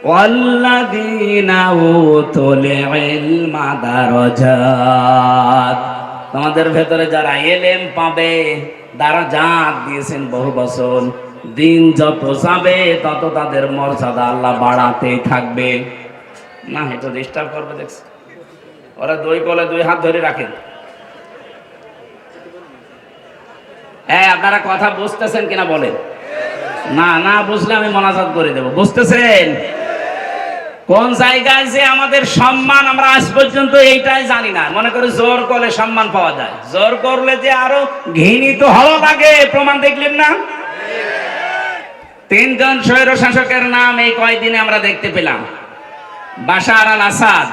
ওয়াল্লাযীনা উতুল ইলমা দারাজাত, তোমাদের ভেতরে যারা এলেম পাবে দারাজাত দিয়েছেন বহু বছর। দিন যত যাবে তত তাদের মর্যাদা আল্লাহ বাড়াতেই থাকবে। না এটা ডিস্টার্ব করবে দেখছি, ওরা দুই কোলে দুই হাত ধরে রাখেন। হ্যাঁ আপনারা কথা বুঝতেছেন কিনা বলেন? না না বুঝলে আমি মোনাজাত করে দেব। বুঝতেছেন? কোন জায়গায় যে আমাদের সম্মান আমরা আজ পর্যন্ত এইটাই জানি না। মনে করি জোর করলে সম্মান পাওয়া যায়, জোর করলে যে আরো ঘৃণিত হওয়া লাগে। প্রমাণ দেখলেন না? তিনজন স্বৈর শাসকের নাম এই কয়দিনে আমরা দেখতে পেলাম। বাশার আল আসাদ,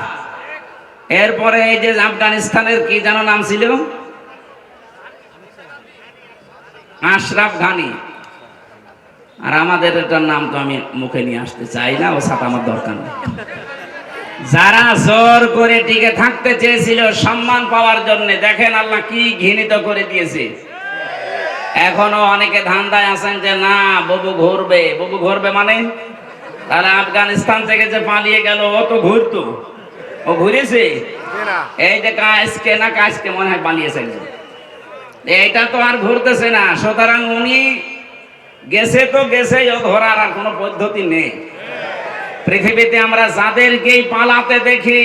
এরপরে এই যে আফগানিস্তানের কি যেন নাম ছিল, আশরাফ ঘানি, আর আমাদের এটার নাম তো আমি মুখে নিয়ে আসতে চাই না, ও সাথে আমার দরকার নেই। যারা জোর করে টিকে থাকতে চেয়েছিল সম্মান পাওয়ার জন্য, দেখেন আল্লাহ কি ঘৃণিত করে দিয়েছে। এখনো অনেকে ধান্দায় আছেন যে না ববু ঘুরবে। ববু ঘুরবে মানে? তাহলে আফগানিস্তান থেকে যে পালিয়ে গেল ও তো ঘুরতো, ও ঘুরেছে। এই যে কাজকে না কাজকে মনে হয় পালিয়েছে, এইটা তো আর ঘুরতেছে না। সুতরাং উনি গেছে তো গেছে, ও ধরার আর কোনো পদ্ধতি নেই। পৃথিবীতে আমরা যাদেরকেই পালাতে দেখি,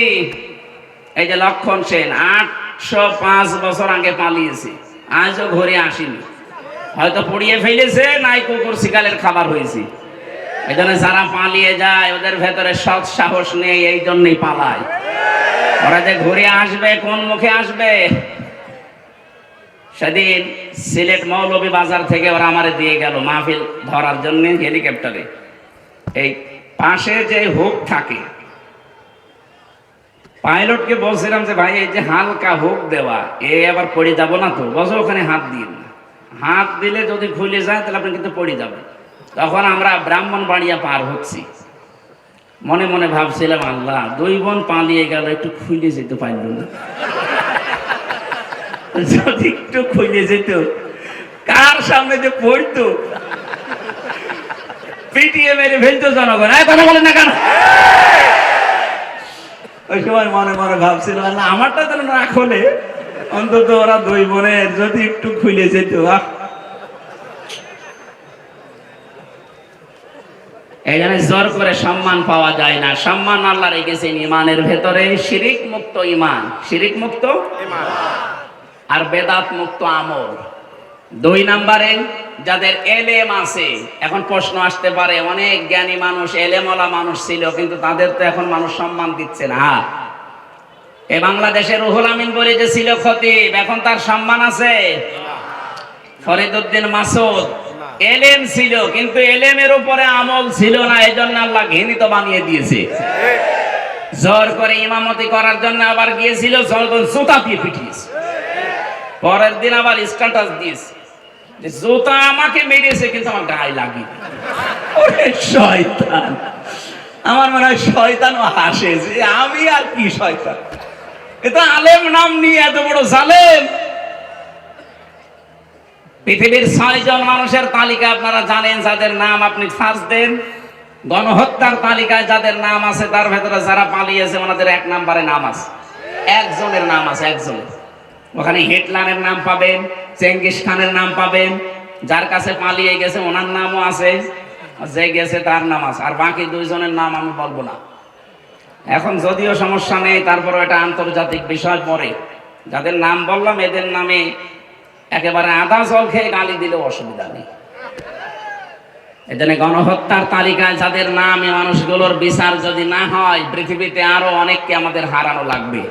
এই যে লক্ষণ সেন 805 বছর আগে পালিয়েছে, আজও ঘুরে আসেনি। হয়তো পুড়িয়ে ফেলেছে, নাই কুকুর শিকালের খাবার হয়েছে। এই জন্য যারা পালিয়ে যায় ওদের ভেতরে সৎ সাহস নেই, এই জন্যই পালায়। ওরা যে ঘুরে আসবে কোন মুখে আসবে? সেদিন সিলেট মৌলভী বাজার থেকে ওরা আমারে দিয়ে গেল মাহফিল ধরার জন্য হেলিকপ্টারে। এই পাশে যে হুক থাকে, পাইলটকে বলছিলাম যে ভাই এই যে হালকা হুক দেওয়া, এ আবার পড়ে যাব না তো? বসে ওখানে হাত দিন, হাত দিলে যদি খুলে যায় তাহলে আপনি কিন্তু পড়ে যাবেন। তখন আমরা ব্রাহ্মণবাড়িয়া পার হচ্ছি, মনে মনে ভাবছিলাম আল্লাহ 2 বোন পালিয়ে গেল, একটু খুলে যেতে পারল না। যদি একটু খুলে যেত, কার সামনে যে পড়তো, পিটিয়ে মেরে ফেলতো জনগণ। কথা বলেন না কেন? ওই সময় মনে মনে ভাবছিলাম আল্লাহ আমারটা যেন না খোলে, অন্তত ওরা 2 বোনের যদি একটু খুলে যেত। এই জন্য জোর করে সম্মান পাওয়া যায় না। সম্মান আল্লাহ রেখেছেন ইমানের ভেতরে। শিরিক মুক্ত ইমান, শিরিক মুক্ত ইমান আর বেদাত মুক্ত আমল। 2 নম্বরে যাদের এলেম আছে। এখন প্রশ্ন আসতে পারে, অনেক জ্ঞানী মানুষ এলেমওয়ালা মানুষ ছিল, কিন্তু তাদের তো এখন মানুষ সম্মান দিচ্ছে না। এই বাংলাদেশের রুহুল আমিন বলে যে ছিল খতিব, এখন তার সম্মান আছে? ফরিদউদ্দিন মাসুদ এলেম ছিল, কিন্তু এলেমের উপরে আমল ছিল না, এজন্য আল্লাহ ঘৃণিত বানিয়ে দিয়েছে। জোর করে ইমামতি করার জন্য আবার গিয়েছিল, জুতা দিয়ে পিটিয়েছে। পরের দিন আবার স্ট্যাটাস দিয়েছে যে জুতা আমাকে মেরেছে কিন্তু আমার গায়ে লাগেনি। ওরে শয়তান! আমার মনে হয় শয়তানও হাসে যে আমি আর কি শয়তান, এটা আলেম নাম নিয়ে এত বড় জালেম। পৃথিবীর 6 জন মানুষের তালিকা আপনারা জানেন, যাদের নাম আপনি সার্চ দেন, গণহত্যার তালিকায় যাদের নাম আছে তার ভেতরে যারা পালিয়েছে ওনাদের 1 নম্বরে নাম আছে। একজনের নাম আছে, একজনের। ওখানে হিটলারের নাম পাবেন, চেঙ্গিস খানের নাম পাবেন, যার কাছে পালিয়ে গেছে ওনার নামও আছে, যে গেছে তার নাম আছে, আর বাকি 2 জনের নাম আমি বলবো না। এখন যদিও সমস্যা নেই, তারপরে এটা আন্তর্জাতিক বিষয়। পরে যাদের নাম বললাম এদের নামে একেবারে আদা জল খেয়ে গালি দিলেও অসুবিধা নেই। এজন্য গণহত্যার তালিকায় যাদের নাম, এই মানুষগুলোর বিচার যদি না হয়, পৃথিবীতে আরো অনেককে আমাদের হারানো লাগবে।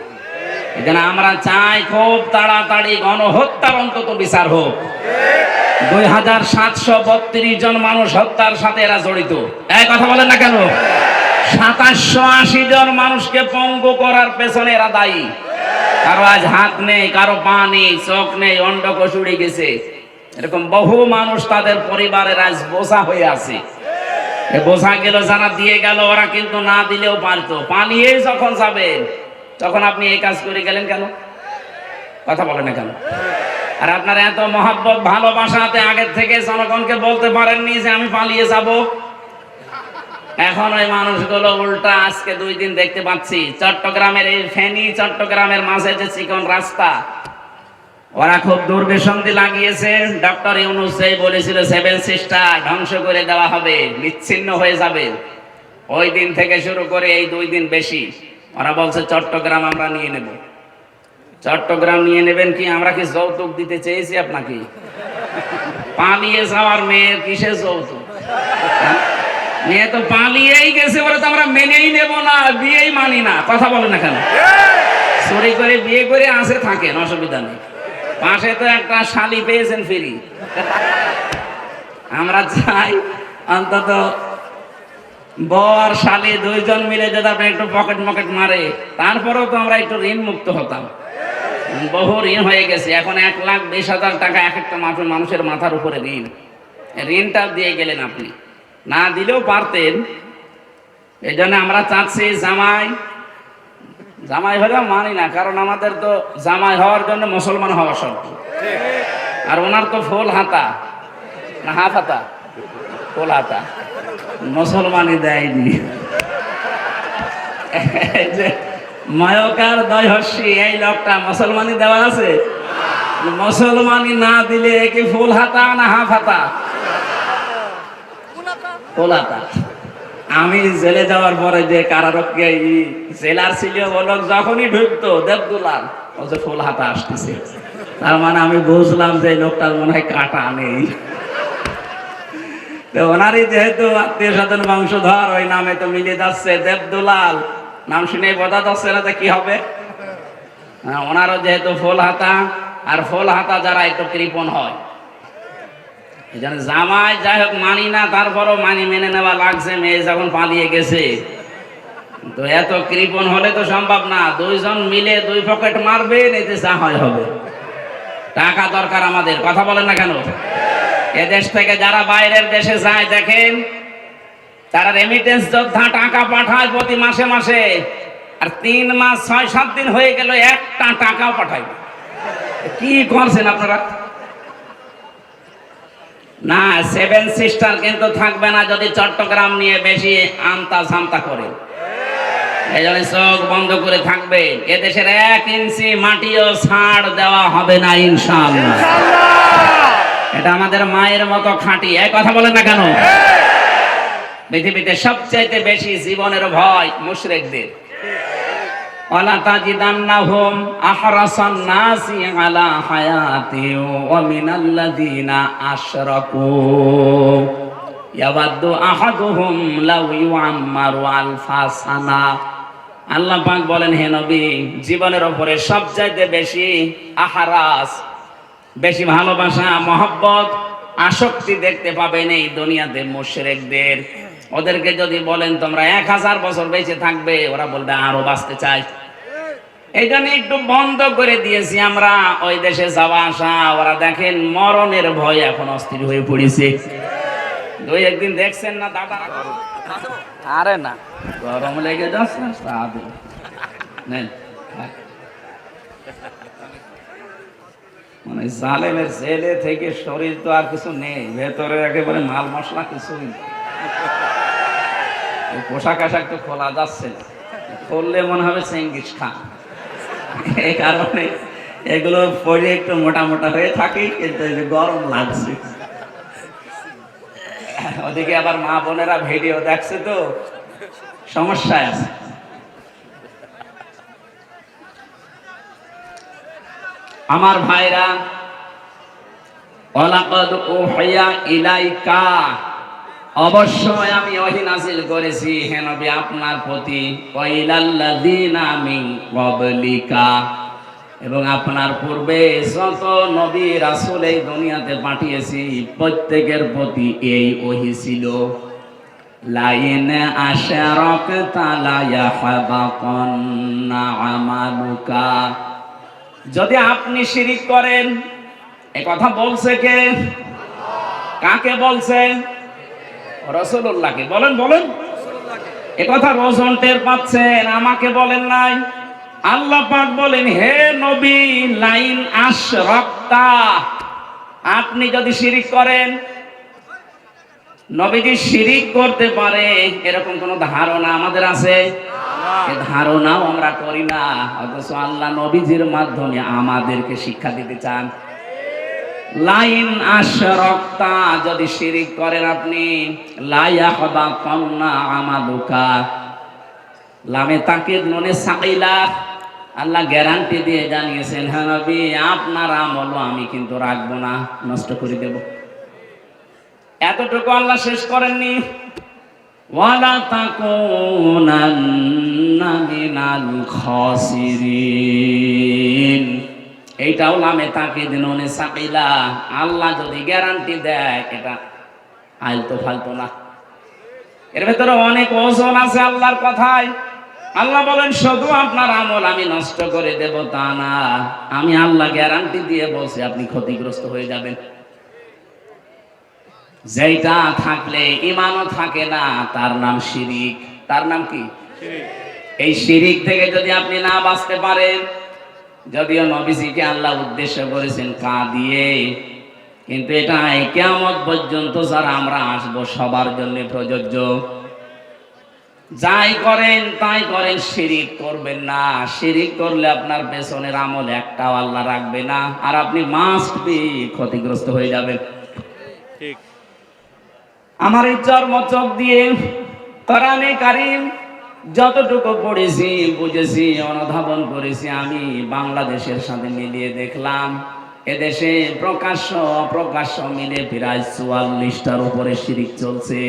এজন্য আমরা চাই খুব তাড়াতাড়ি গণহত্যার অন্তত বিচার হোক। 2732 জন মানুষ হত্যার সাথে এরা জড়িত। এই কথা বলেন না কেন? 2780 জন মানুষকে পঙ্গু করার পেছনে এরা দায়ী। কারো আজ হাত নেই, কারো পা নেই, চোখ নেই, অন্ডকোষ উড়ে গেছে। এরকম বহু মানুষ তাদের পরিবারের আজ বোঝা হয়ে আছে। বোঝা গেল যারা দিয়ে গেল, ওরা কিন্তু না দিলেও পারতো। পালিয়ে যখন যাবেন তখন আপনি এই কাজ করে গেলেন কেন? কথা বলেন না কেন? আর আপনারা এত মহব্বত ভালোবাসাতে আগের থেকে জনগণকে বলতে পারেননি যে আমি পালিয়ে যাব? এখন ওই মানুষগুলো উল্টা আজকে 2 দিন দেখতে পাচ্ছি চট্টগ্রামের এই ফেনী চট্টগ্রামের মাঝে যে চিকন রাস্তা, ওরা খুব দুর্বিসন্ধি লাগিয়েছে। ডক্টর ইউনূস এই বলেছিল 7 সিস্টার ধ্বংস করে দেওয়া হবে, বিচ্ছিন্ন হয়ে যাবে। ওই দিন থেকে শুরু করে এই 2 দিন বেশি ওরা বলছে চট্টগ্রাম আমরা নিয়ে নেব। চট্টগ্রাম নিয়ে নেবেন কি? আমরা কি যৌতুক দিতে চেয়েছি আপনাকে? পালিয়ে যাওয়ার মেয়ের কিসের যৌতুক? মেয়ে তো পালিয়েই গেছে, ওরা তো আমরা মেনেই নেব না, বিয়েই মানি না। কথা বলে না কেন? চুরি করে বিয়ে করে আসে থাকেন, অসুবিধা নেই। পাশে তো একটা শালি পেয়েছেন ফ্রি। আমরা চাই অন্তত বউ আর শালি 2 জন মিলে যদি আপনি একটু পকেট মকেট মারে, তারপরেও তো আমরা একটু ঋণ মুক্ত হতাম। বহু ঋণ হয়ে গেছে। এখন 1,20,000 টাকা এক একটা মানুষের মাথার উপরে ঋণ। ঋণটা দিয়ে গেলেন আপনি, না দিলেও পারতেন। এই জন্য আমরা চাচ্ছি জামাই হলেও মানি না, কারণ আমাদের তো জামাই হওয়ার জন্য মুসলমান হওয়া শর্ত। আর ওনার তো ফুল হাতা না হাফ হাতা? ফুল হাতা, মুসলমানই দেয়নি। যে ময়কার দয়হস্যি এই লোকটা মুসলমানই দেওয়া আছে? মুসলমানই না দিলে কি ফুল হাতা না হাফ হাতা? ফুল হাতা। আমি জেলে যাওয়ার পরে যে কারারক্ষী জেলার ছিল, বলল যখনই ঢুকতো দেবদুলাল ও যে ফুল হাতা আসতেছে, তার মানে আমি বুঝলাম যে লোকটার মনে হয় কাটা নেই। তো ওনারই যেহেতু আত্মীয় স্বজন বংশধর, ওই নামে তো মিলে যাচ্ছে দেবদুলাল। নাম শুনে বোঝা যাচ্ছে না যে কি হবে। ওনারও যেহেতু ফুল হাতা, আর ফুল হাতা যারা একটু কৃপণ হয়, এই জন্য জামাই যাই হোক মানি না, তারপরও মেনে নেওয়া লাগছে। মেয়ে যখন পালিয়ে গেছে, তো এত কৃপণ হলে তো সম্ভব না। 2 জন মিলে 2 পকেট মারবেন, এতে যা হয় হবে। টাকা দরকার আমাদের, কথা বলেন না কেন? এদেশ থেকে যারা বাইরের দেশে যায় দেখেন, তারা রেমিটেন্স যোদ্ধা টাকা পাঠায় প্রতি মাসে মাসে, আর 3 মাস 6-7 দিন হয়ে গেল একটা টাকাও পাঠায়। কি করছেন আপনারা? না, 7 সিস্টার কিন্তু থাকবে না যদি চট্টগ্রাম নিয়ে বেশি আমতা সামতা করে। এই জন্য চোখ বন্ধ করে থাকবে। এদেশের 1 ইঞ্চি মাটিও ছাড় দেওয়া হবে না ইনশাআল্লাহ। এটা আমাদের মায়ের মতো খাঁটি। এই কথা বলেন না কেন? পৃথিবীতে সবচাইতে বেশি জীবনের ভয় মুশরিকদের। ওয়ালা তাজিদান্নাহুম আহরাসান নাসি আলা হায়াতি ওয়া মিনাল্লাযিনা আশরাকু ইয়াওয়াদ্দু আহাদুহুম লাউ ইউআম্মারু আলফা সানা। আল্লাহ পাক বলেন, হে নবী, জীবনের উপরে সবচাইতে বেশি আহরাস, বেশি ভালোবাসা, মহব্বত, আসক্তি দেখতে পাবেন এই দুনিয়াতে মুশরিকদের। ওদেরকে যদি বলেন তোমরা 1000 বছর বেঁচে থাকবে, ওরা বলবে আরো বাঁচতে চাই। এই জন্য একটু বন্ধ করে দিয়েছি আমরা ওই দেশে যাওয়া আসা। ওরা দেখেন মরণের ভয় এখন অস্থির হয়ে পড়েছে। 2-1 দিন দেখছেন না দাদা? আরে না, গরম লেগে যাচ্ছে। মানে জালেমের জেলে থেকে শরীর তো আর কিছু নেই, ভেতরে একেবারে মাল মশলা কিছুই নেই। পোশাক আশাক তো খোলা যাচ্ছে না, খুললে মনে হবে চেঙ্গিস খান। এই কারণে এগুলো পরে একটু মোটা মোটা হয়ে থাকে, কিন্তু গরম লাগছে। ওদিকে আবার মা বোনেরা ভিডিও দেখছে, তো সমস্যায় আছে। আমার ভাইরা, ওয়ালাকাদ উহিয়া ইলাইকা, অবশ্যই আমি ওহী নাযিল করেছি হে নবী আপনার প্রতি, ওয়া ইলাল্লাযিনা মিন ক্বাবলিকা, এবং আপনার পূর্বে যত নবী রাসূল এই দুনিয়াতে পাঠিয়েছি প্রত্যেকের প্রতি এই ওহী ছিল। লাইন আশরাকতা লা ইয়াহবাতান্না আমালুকা, যদি আপনি শিরিক করেন। এই কথা বলছে কে? কাকে বলছে? রাসূলুল্লাহকে। বলেন বলেন, এ কথা রোজন টের পাচ্ছেন, আমাকে বলেন নাই। আল্লাহ পাক বলেন, হে নবী, লাইন আশরাকতা, আপনি যদি শিরিক করেন, নবীজি শিরিক করতে পারে এরকম কোন ধারণা আমাদের আছে? এই ধারণাও আমরা করি না, অথচ আল্লাহ নবীজির মাধ্যমে আমাদেরকে শিক্ষা দিতে চান। লাইন আশরাকতা, যদি শিরিক করেন আপনি, লা ইয়াহবাতান্না আমালুকা। লামে তাকিদ নুনে সাকিলা, আল্লাহ গ্যারান্টি দিয়ে জানিয়েছেন, হ্যাঁ নবী আপনার আমল আমি কিন্তু রাখবো না, নষ্ট করে দেব। এতটুকু আল্লাহ শেষ করেননি, ওয়ালা তাকুনান্না মিনাল খাসিরিন। এইটাও লামে তাকিদ নুনে সাকিলা। আল্লাহ যদি গ্যারান্টি দেয় এটা আলতো ফালতো না, এর ভেতরে অনেক ওজন আছে আল্লাহর কথায়। আল্লাহ বলেন শুধু আপনার আমল আমি নষ্ট করে দেব তা না, আমি আল্লাহ গ্যারান্টি দিয়ে বলছি আপনি ক্ষতিগ্রস্ত হয়ে যাবেন। যেটা থাকলে ঈমানও থাকে না তার নাম শিরিক। তার নাম কি? এই শিরিক থেকে যদি আপনি না বাঁচতে পারেন, যদিও নবীজিকে আল্লাহ উদ্দেশ্য করেছেন কা দিয়ে, কিন্তু এটা কিয়ামত পর্যন্ত যারা আমরা আসব সবার জন্য প্রযোজ্য। যাই করেন তাই করেন, শিরিক করবেন না। শিরিক করলে আপনার পেছনের আমল একটাও আল্লাহ রাখবে না, আর আপনি মাস্ট বি ক্ষতিগ্রস্ত হয়ে যাবেন। ঠিক। আমার এই চর্ম চোখ দিয়ে কোরআনে কারীম যতটুকু পড়েছি, বুঝেছি, অনুধাবন করেছি, আমি বাংলাদেশের সাথে মিলিয়ে দেখলাম এদেশে প্রকাশ্য অপ্রকাশ্য মিলে প্রায় ৪৪টার উপরে শিরিক চলছে।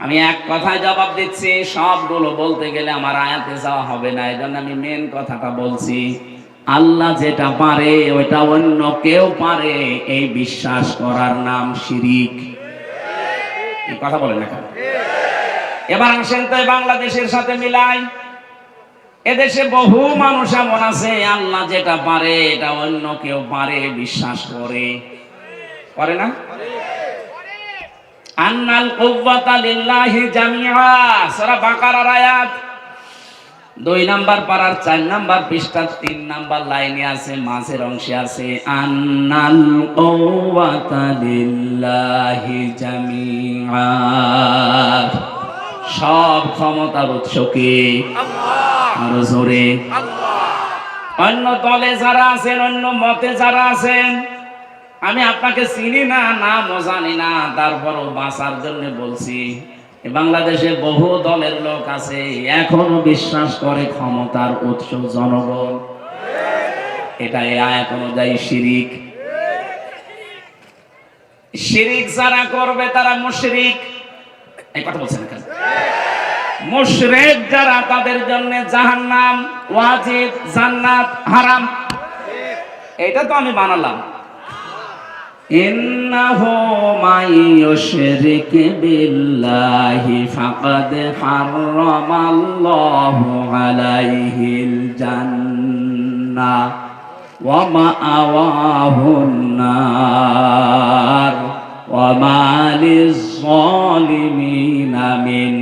আমি এক কথায় জবাব দিচ্ছি, সবগুলো বলতে গেলে আমার আয়াতে যাওয়া হবে না, এই জন্য আমি মেন কথাটা বলছি। আল্লাহ যেটা পারে ওইটা অন্য কেউ পারে, এই বিশ্বাস করার নাম শিরিক। এই কথা বলেন না কেন? এবার আসেন তো বাংলাদেশের সাথে মিলাই। এদেশে বহু মানুষ এমন আছে আল্লাহ যেটা পারে এটা অন্য কেউ পারে বিশ্বাস করে, করে না? আন্নাল কুওয়াতা লিল্লাহি জামিআ, সূরা বাকারার আয়াত 2 নাম্বার পারার 4 নাম্বার পৃষ্ঠা 3 নাম্বার লাইনে আছে, মাঝের অংশে আছে আন্নাল কুওয়াতা লিল্লাহি জামিআ। সব ক্ষমতার উৎস কে? আল্লাহ। আরো জোরে আল্লাহ। অন্য দলে যারা আছেন, অন্য মতে যারা আছেন, আমি আপনাকে চিনি না, নামও জানি না, তারপরও বাঁচার জন্য বলছি, বাংলাদেশে বহু দলের লোক আছে এখনো বিশ্বাস করে ক্ষমতার উৎস জনগণ। এটা এই আয়াত অনুযায়ী শিরিক। শিরিক যারা করবে তারা মুশরিক। এই কথা বলছেন কেন? মুশরিক যারা তাদের জন্য জাহান্নাম ওয়াজিব, জান্নাত হারাম। এটা তো আমি বানালাম। ইন্নাহু মাইয়ুশরিক বিল্লাহি ফাকাদ হারামাল্লাহু আলাইহিল জান্নাহ ওয়া মাআওয়াহুন নার ওয়া মা লিয-যালিমিনা মিন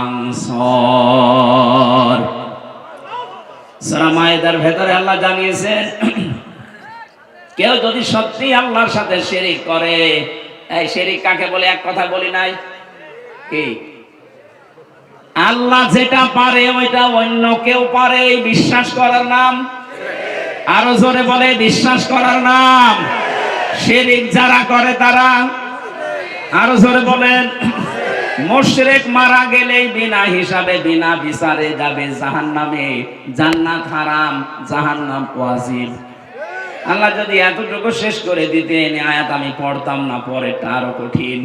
আনসার। সূরা মায়েদার ভেতরে আল্লাহ জানিয়েছেন, কেউ যদি সত্যি আল্লাহর সাথে শিরিক করে, এই শিরিক কাকে বলে এক কথা বলি নাই কি? আল্লাহ যেটা পারে ওইটা অন্য কেউ পারে, বিশ্বাস করার নাম। আরো জোরে বলে, বিশ্বাস করার নাম। শিরিক যারা করে তারা, আরো জোরে বলেন, মুশরিক মারা গেলেই বিনা হিসাবে বিনা বিচারে যাবে জাহান্নামে। জান্নাত হারাম, জাহান্নাম ওয়াজিব। আল্লাহ যদি এতটুকু শেষ করে দিতেন, আয়াত আমি পড়তাম না, পরেরটা আরো কঠিন।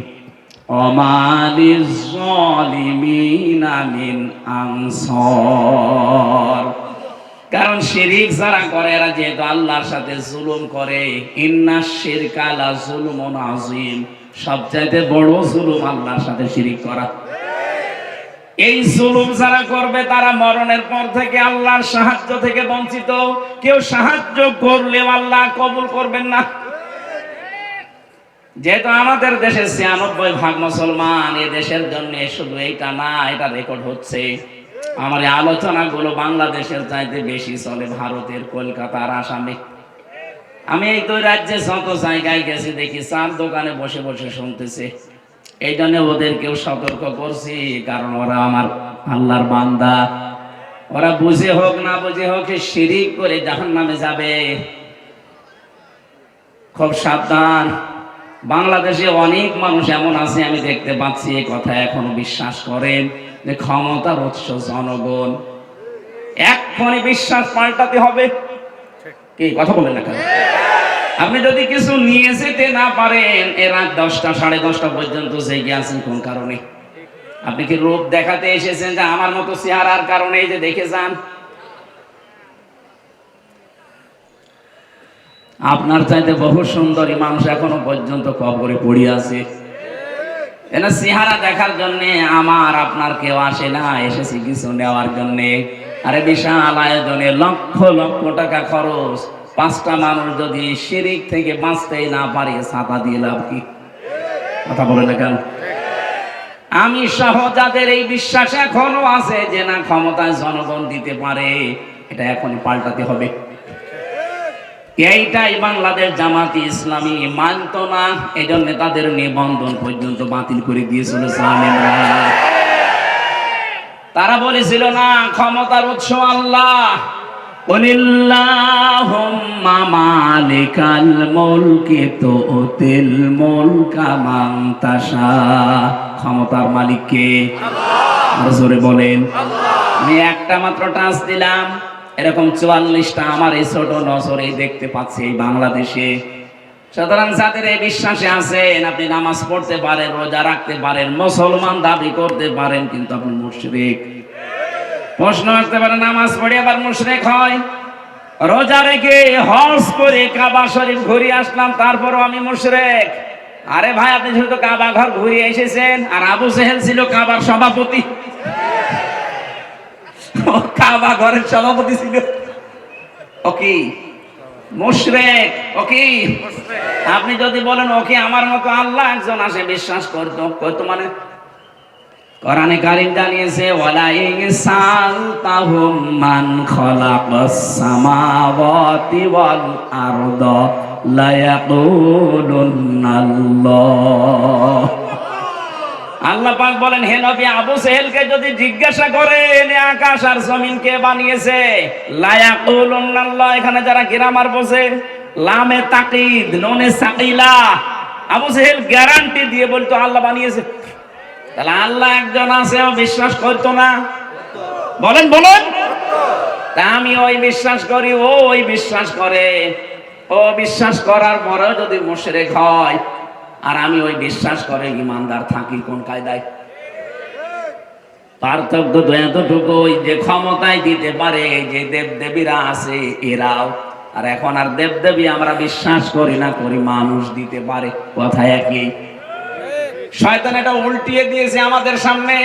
ওমা লিয-যালিমিনা মিন আনসার। কারণ শিরিক যারা করে এরা যেহেতু আল্লাহর সাথে জুলুম করে, ইন্নাশ শিরকা লা যুলমুন আযীম, সবচাইতে বড় জুলুম আল্লাহর সাথে শিরিক করা। এই জুলুম যারা করবে তারা মরণের পর থেকে আল্লাহর সাহায্য থেকে বঞ্চিত। কেউ সাহায্য করলেও আল্লাহ কবুল করবেন না। যেহেতু আমাদের দেশে ৯৬% মুসলমান, এ দেশের জন্য শুধু এইটা না, এটা রেকর্ড হচ্ছে। আমার এই আলোচনাগুলো বাংলাদেশের চাইতে বেশি চলে ভারতের, কলকাতার, আসামে। আমি এই দুই রাজ্যে যত জায়গায় গেছি দেখি চার দোকানে বসে বসে শুনতেছে এই জন্য ওদেরকেও সতর্ক করছি, কারণ ওরা আমার আল্লাহর বান্দা। ওরা বুঝে হোক না বুঝে হোক শিরিক করে জাহান্নামে যাবে। খুব সাবধান। বাংলাদেশে অনেক মানুষ এমন আছে, আমি দেখতে পাচ্ছি, এই কথা এখনো বিশ্বাস করেন যে ক্ষমতার উৎস জনগণ। এক্ষুনি বিশ্বাস পাল্টাতে হবে। কি কথা বলেন না কেন? আপনি যদি কিছু নিয়ে যেতে না পারেন, এ রাত 10টা 10:30 পর্যন্ত জেগে আছেন কোন কারণে? আপনি কি রূপ দেখাতে এসেছেন যে আমার মতো চেহারার কারণে? এই যে দেখে যান, আপনার চাইতে বহু সুন্দরী মানুষ এখনো পর্যন্ত কবরে পড়ে আছে। এনা চেহারা দেখার জন্য আমার আপনার কেউ আসে না, এসেছি কিছু নেওয়ার জন্য। আরে বিশাল আয়োজনে লক্ষ লক্ষ টাকা খরচ, 5টা মানুষ যদি শিরিক থেকে বাঁচতেই না পারে, ছাতা দিয়ে লাভ কি? কথা বলে না কেন? আমি সহ যাদের এই বিশ্বাস এখনো আছে যে না, ক্ষমতায় জনগণ দিতে পারে, এটা এখনই পাল্টাতে হবে। এইটাই বাংলাদেশ জামাতি ইসলামী মানত না, এই জন্য তাদের নিবন্ধন পর্যন্ত বাতিল করে দিয়েছিল। তারা বলেছিল না, ক্ষমতার উৎস আল্লাহ। কুলিল্লাহুম্মা মালিকাল মুলকি তুতিল মুলকা মান তাশা। ক্ষমতার মালিক কে? আল্লাহ। জোরে বলেন আল্লাহ। আমি একটা মাত্র টাচ দিলাম, এরকম 44টা আমার এই ছোট নজরে দেখতে পাচ্ছি এই বাংলাদেশে। সুতরাং যাদের এই বিশ্বাসে আছেন, আপনি নামাজ পড়তে পারেন, রোজা রাখতে পারেন, মুসলমান দাবি করতে পারেন, কিন্তু আপনি মুশরিক। প্রশ্ন আসতে পারে, নামাজ পড়ে আবার মুশরিক হয়? রোজা রেখে হজ করে কাবা শরীফ ঘুরে আসলাম, তারপরও আমি মুশরিক? আরে ভাই, আপনি শুধু কাবা ঘর ঘুরে এসেছেন, আর আবু জেহেল ছিল কাবার সভাপতি। কাবা ঘরের সভাপতি ছিল, ওকে মুশরিক। ওকে আপনি যদি বলেন ওকে আমার মতো আল্লাহ একজন আসে, বিশ্বাস করতো মানে কোরআনে কারীম জানিয়েছে, ওয়ালা ইনসালতাহুম মান খালাকাস সামাওয়াতি ওয়াল আরদা লা ইয়াকুলুনাল্লাহ। আল্লাহ পাক বলেন, হে নবী, আবু জেহেলকে যদি জিজ্ঞাসা করেন আকাশ আর জমিন কে বানিয়েছে, লা ইয়াকুলুনাল্লাহ, এখানে যারা গ্রামার বোঝে, লামে তাকিদ নুনে সাকিলা, আবু জেহেল গ্যারান্টি দিয়ে বলতো আল্লাহ বানিয়েছে। তাহলে আল্লাহ একজন আছে, ও বিশ্বাস করতো না? বলেন বলেন। তা আমি ওই বিশ্বাস করি, ও ওই বিশ্বাস করে। ও বিশ্বাস করার পরেও যদি মুশরিক হয়, আর আমি ওই বিশ্বাস করে ইমানদার থাকি, কোন কায়দায়? পার্থক্য তো এতটুকু, যে ক্ষমতায় দিতে পারে, যে দেবদেবীরা আছে এরাও। আর এখন আর দেবদেবী আমরা বিশ্বাস করি না, করি মানুষ দিতে পারে, কথা একই। শয়তান এটা উল্টিয়ে দিয়েছে আমাদের সামনে,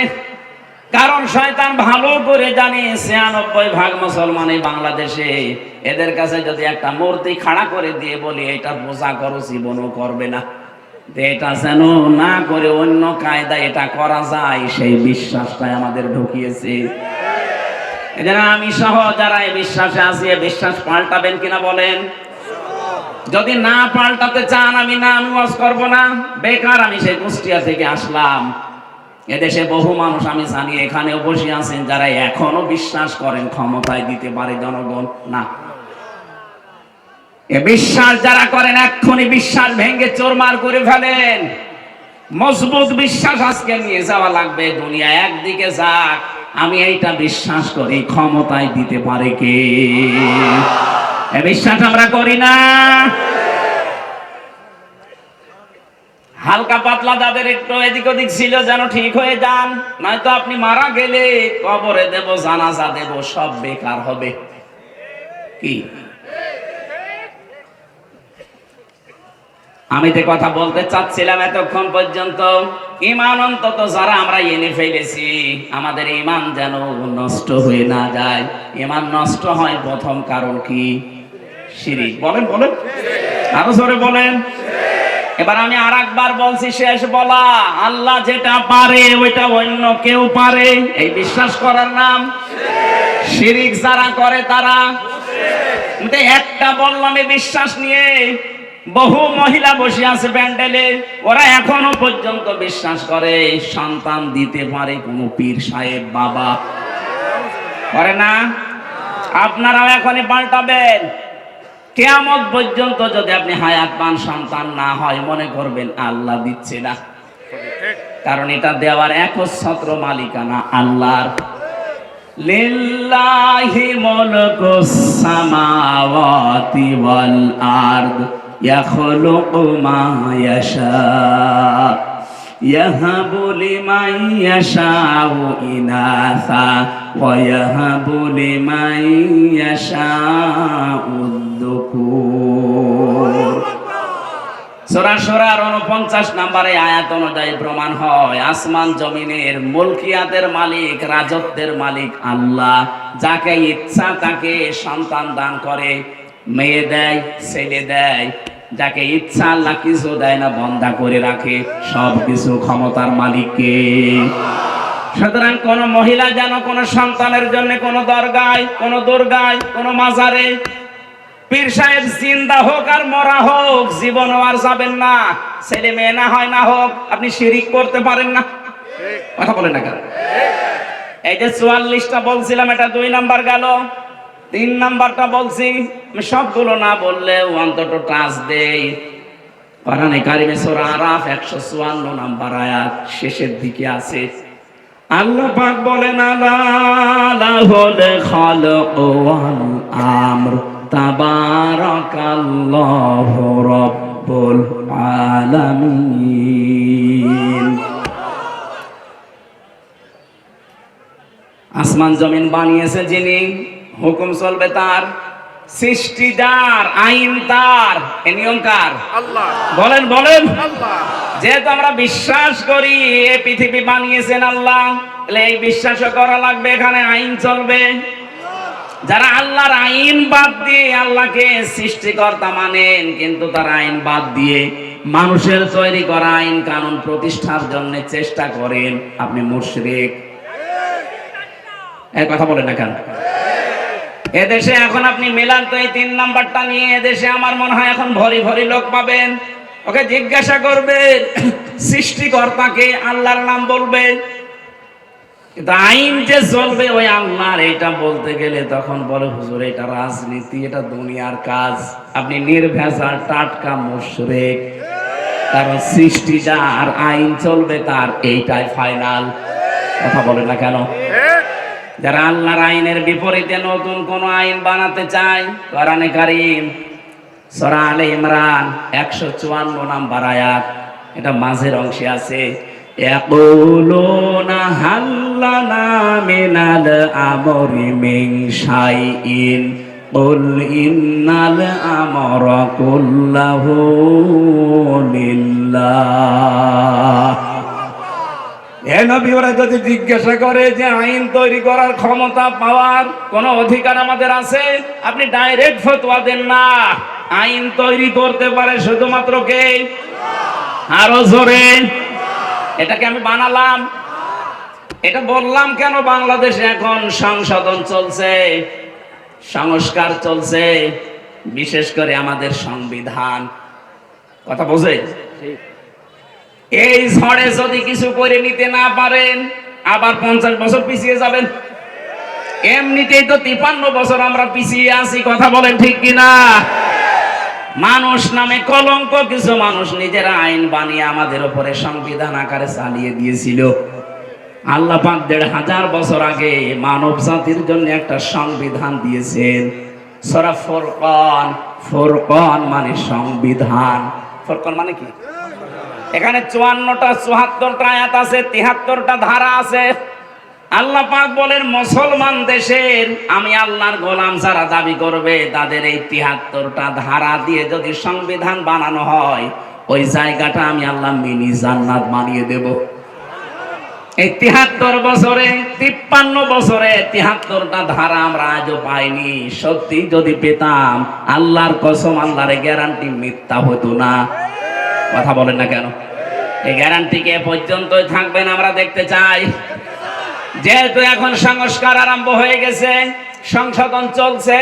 কারণ শয়তান ভালো করে জানে 96% মুসলমান এই বাংলাদেশে। এদের কাছে যদি একটা মূর্তি খাড়া করে দিয়ে বলি এটা পূজা করো, জীবনও করবে না। এটা যেন না করে অন্য কায়দায় এটা করা যায়, সেই বিশ্বাসটাই আমাদের ঢুকিয়েছে। এজন্য আমি সহ যারা এই বিশ্বাসে আছে, বিশ্বাস পাল্টাবেন কিনা বলেন? যদি না পাল্টাতে চান, আমি ওয়াজ করব না। বেকার আমি সেই কুষ্টিয়া থেকে আসলাম। এদেশে বহু মানুষ আমি জানি এখানেও বসে আছেন যারা এখনো বিশ্বাস করেন ক্ষমতায় দিতে পারে জনগণ। না, এ বিশ্বাস যারা করেন এক্ষুনি বিশ্বাস ভেঙে চোরমার করে ফেলেন। মজবুত বিশ্বাস আজকে নিয়ে যাওয়া লাগবে। দুনিয়া একদিকে যাক, আমি এইটা বিশ্বাস করি ক্ষমতায় দিতে পারে কে। এ বিশ্বাস আমরা করি না। হালকা পাতলা যাদের একটু এদিক ওদিক ছিল যেন ঠিক হয়ে যান, নয়তো আপনি মারা গেলে কবরে দেব, জানাজা দেব, সব বেকার হবে। কি আমি যে কথা বলতে চাচ্ছিলাম এতক্ষণ পর্যন্ত, ঈমান অন্তত যারা আমরা এনে ফেলেছি, আমাদের ঈমান যেন নষ্ট হয়ে না যায়। ঈমান নষ্ট হয় প্রথম কারণ কি? শিরক। বলেন বলেন, আরো জোরে বলেন। এবার আমি আরেকবার বলছি, শেষ বলা, আল্লাহ যেটা পারে ওইটা অন্য কেউ পারে, এই বিশ্বাস করার নাম শিরক। যারা করে তারা একটা বললাম এই বিশ্বাস নিয়ে, বহু মহিলা বসে আছে প্যান্ডেলে, ওরা এখনো পর্যন্ত বিশ্বাস করে সন্তান দিতে পারে কোনো পীর সাহেব বাবা। করে না? আপনারাও এখনই পাল্টাবেন। কিয়ামত পর্যন্ত যদি আপনি হায়াত পান, সন্তান না হয়, মনে করবেন আল্লাহ দিচ্ছে না, কারণ এটা দেওয়ার একচ্ছত্র মালিকানা আল্লাহর। লিল্লাহি মুলকুস সামাওয়াতি ওয়াল আরদ ইয়াখলুকু মা ইয়াশা ইয়াহাবু লিমান ইয়াশাউ ইনাসা ওয়া ইয়াহাবু লিমান ইয়াশাউ যুকুর। সূরা শুরার 49 নম্বরে আয়াত অনুযায়ী প্রমাণ হয় আসমান জমিনের মুলকিয়াতের মালিক, রাজত্বের মালিক আল্লাহ। যাকে ইচ্ছা তাকে সন্তান দান করে, মেয়ে দেয়, ছেলে দেয়। যাকে ইচ্ছা আল্লাহ কিছু দেয় না, বন্ধা করে রাখে। সব কিছু ক্ষমতার মালিককে। সুতরাং কোন মহিলা যেন কোন সন্তানের জন্য কোন দরগায়, কোন দুর্গায়, কোন মাজারে পীর সাহেব জিন্দা হোক আর মরা হোক, জীবনও আর যাবেন না। ছেলে মেয়ে না হয় না হোক, আপনি শিরিক করতে পারেন না। কথা বলেন না কেন? এই যে 44টা বলছিলাম, এটা 2 নাম্বার গেল। 3 নাম্বারটা বলছি, আমি সবগুলো না বললেও অন্তত টাচ দেই। কোরআনে কারিমে সূরা আরাফ 154 নাম্বার আয়াত শেষের দিকে আছে। আল্লাহ পাক বলেন আলা লাহুল খালকু ওয়াল আমর তাবারাকাল্লাহু রাব্বুল আলামিন। আসমান জমিন বানিয়েছে যিনি, হুকুম চলবে তার, সৃষ্টি যার, আইন তার, এ নিয়ম কার? আল্লাহ। বলেন বলেন আল্লাহ। যেহেতু আমরা বিশ্বাস করি এই পৃথিবী বানিয়েছেন আল্লাহ, তাহলে এই বিশ্বাসও করা লাগবে এখানে আইন চলবে। যারা আল্লাহর আইন বাদ দিয়ে আল্লাহকে সৃষ্টিকর্তা মানেন, কিন্তু তারা আইন বাদ দিয়ে মানুষের তৈরি করা আইন কানুন প্রতিষ্ঠার জন্য চেষ্টা করেন, আপনি মুশরিক। এই কথা বলেন না কেন? এদেশে এখন আপনি মেলান তো এই 3 নাম্বারটা নিয়ে, এদেশে আমার মনে হয় এখন ভরি ভরি লোক পাবেন। ওকে জিজ্ঞাসা করবে সৃষ্টিকর্তাকে, আল্লাহর নাম বলবে, কিন্তু আইন যে চলবে ওই আল্লাহর, এটা বলতে গেলে তখন বলে হুজুর এটা রাজনীতি, এটা দুনিয়ার কাজ। আপনি নির্ভেজাল টাটকা মুশরিক, কারণ সৃষ্টি যার, আইন চলবে তার, এইটাই ফাইনাল। কথা বলে না কেন? যারা আল্লাহর আইনের বিপরীতে নতুন কোন আইন বানাতে চায়, কোরআনে কারীম সূরা আলে ইমরান 154 নাম্বার আয়াত, এটা মাঝের অংশে আছে। ইয়াকুলুনা হাল্লানা মিনাল আমরি মিন শাইইন কুল ইন্নাল আমরা কুল্লাহু লিল্লাহ। এ নবী, ওরা যদি জিজ্ঞাসা করে যে আইন তৈরি করার ক্ষমতা পাওয়ার কোন অধিকার আমাদের আছে, আপনি ডাইরেক্ট ফতোয়া দেন না। আইন তৈরি করতে পারে শুধুমাত্র কে? আরো জোরে। এটাকে আমি বানালাম, এটা বললাম কেন? বাংলাদেশে এখন সংশোধন চলছে, সংস্কার চলছে, বিশেষ করে আমাদের সংবিধান। কথা বোঝে? এই ঝড়ে যদি কিছু করে নিতে না পারেন, আবার 50 বছর পিছিয়ে যাবেন। এমনিতেই তো 53 বছর আমরা পিছিয়ে আছি। কথা বলেন ঠিক কিনা? মানুষ নামে কলঙ্ক কিছু মানুষ নিজেরা আইন বানিয়ে আমাদের উপরে সংবিধান আকারে চালিয়ে দিয়েছিল। আল্লাহ পাক 1500 বছর আগে মানব জাতির জন্য একটা সংবিধান দিয়েছেন। সূরা ফুরকান, ফুরকান মানে সংবিধান। ফুরকান মানে কি? এখানে 54টা 74টা আয়াত আছে, 73টা ধারা আছে। আল্লাহ পাক বলেন মুসলমান দেশের আমি আল্লাহর গোলাম যারা দাবি করবে, তাদের এই 73টা ধারা দিয়ে যদি সংবিধান বানানো হয়, ওই জায়গাটা আমি আল্লাহ মিনি জান্নাত বানিয়ে দেব। এই 73 বছরে, 53 বছরে 73টা ধারা আমরা আজও পাইনি। সত্যি যদি পেতাম, আল্লাহর কসম, আল্লাহর গ্যারান্টি মিথ্যা হতো না। কথা বলেন না কেন? এই গ্যারান্টি কে পর্যন্তই থাকবেন আমরা দেখতে চাই। যেহেতু এখন সংস্কার আরম্ভ হয়ে গেছে, সংশোধন চলছে,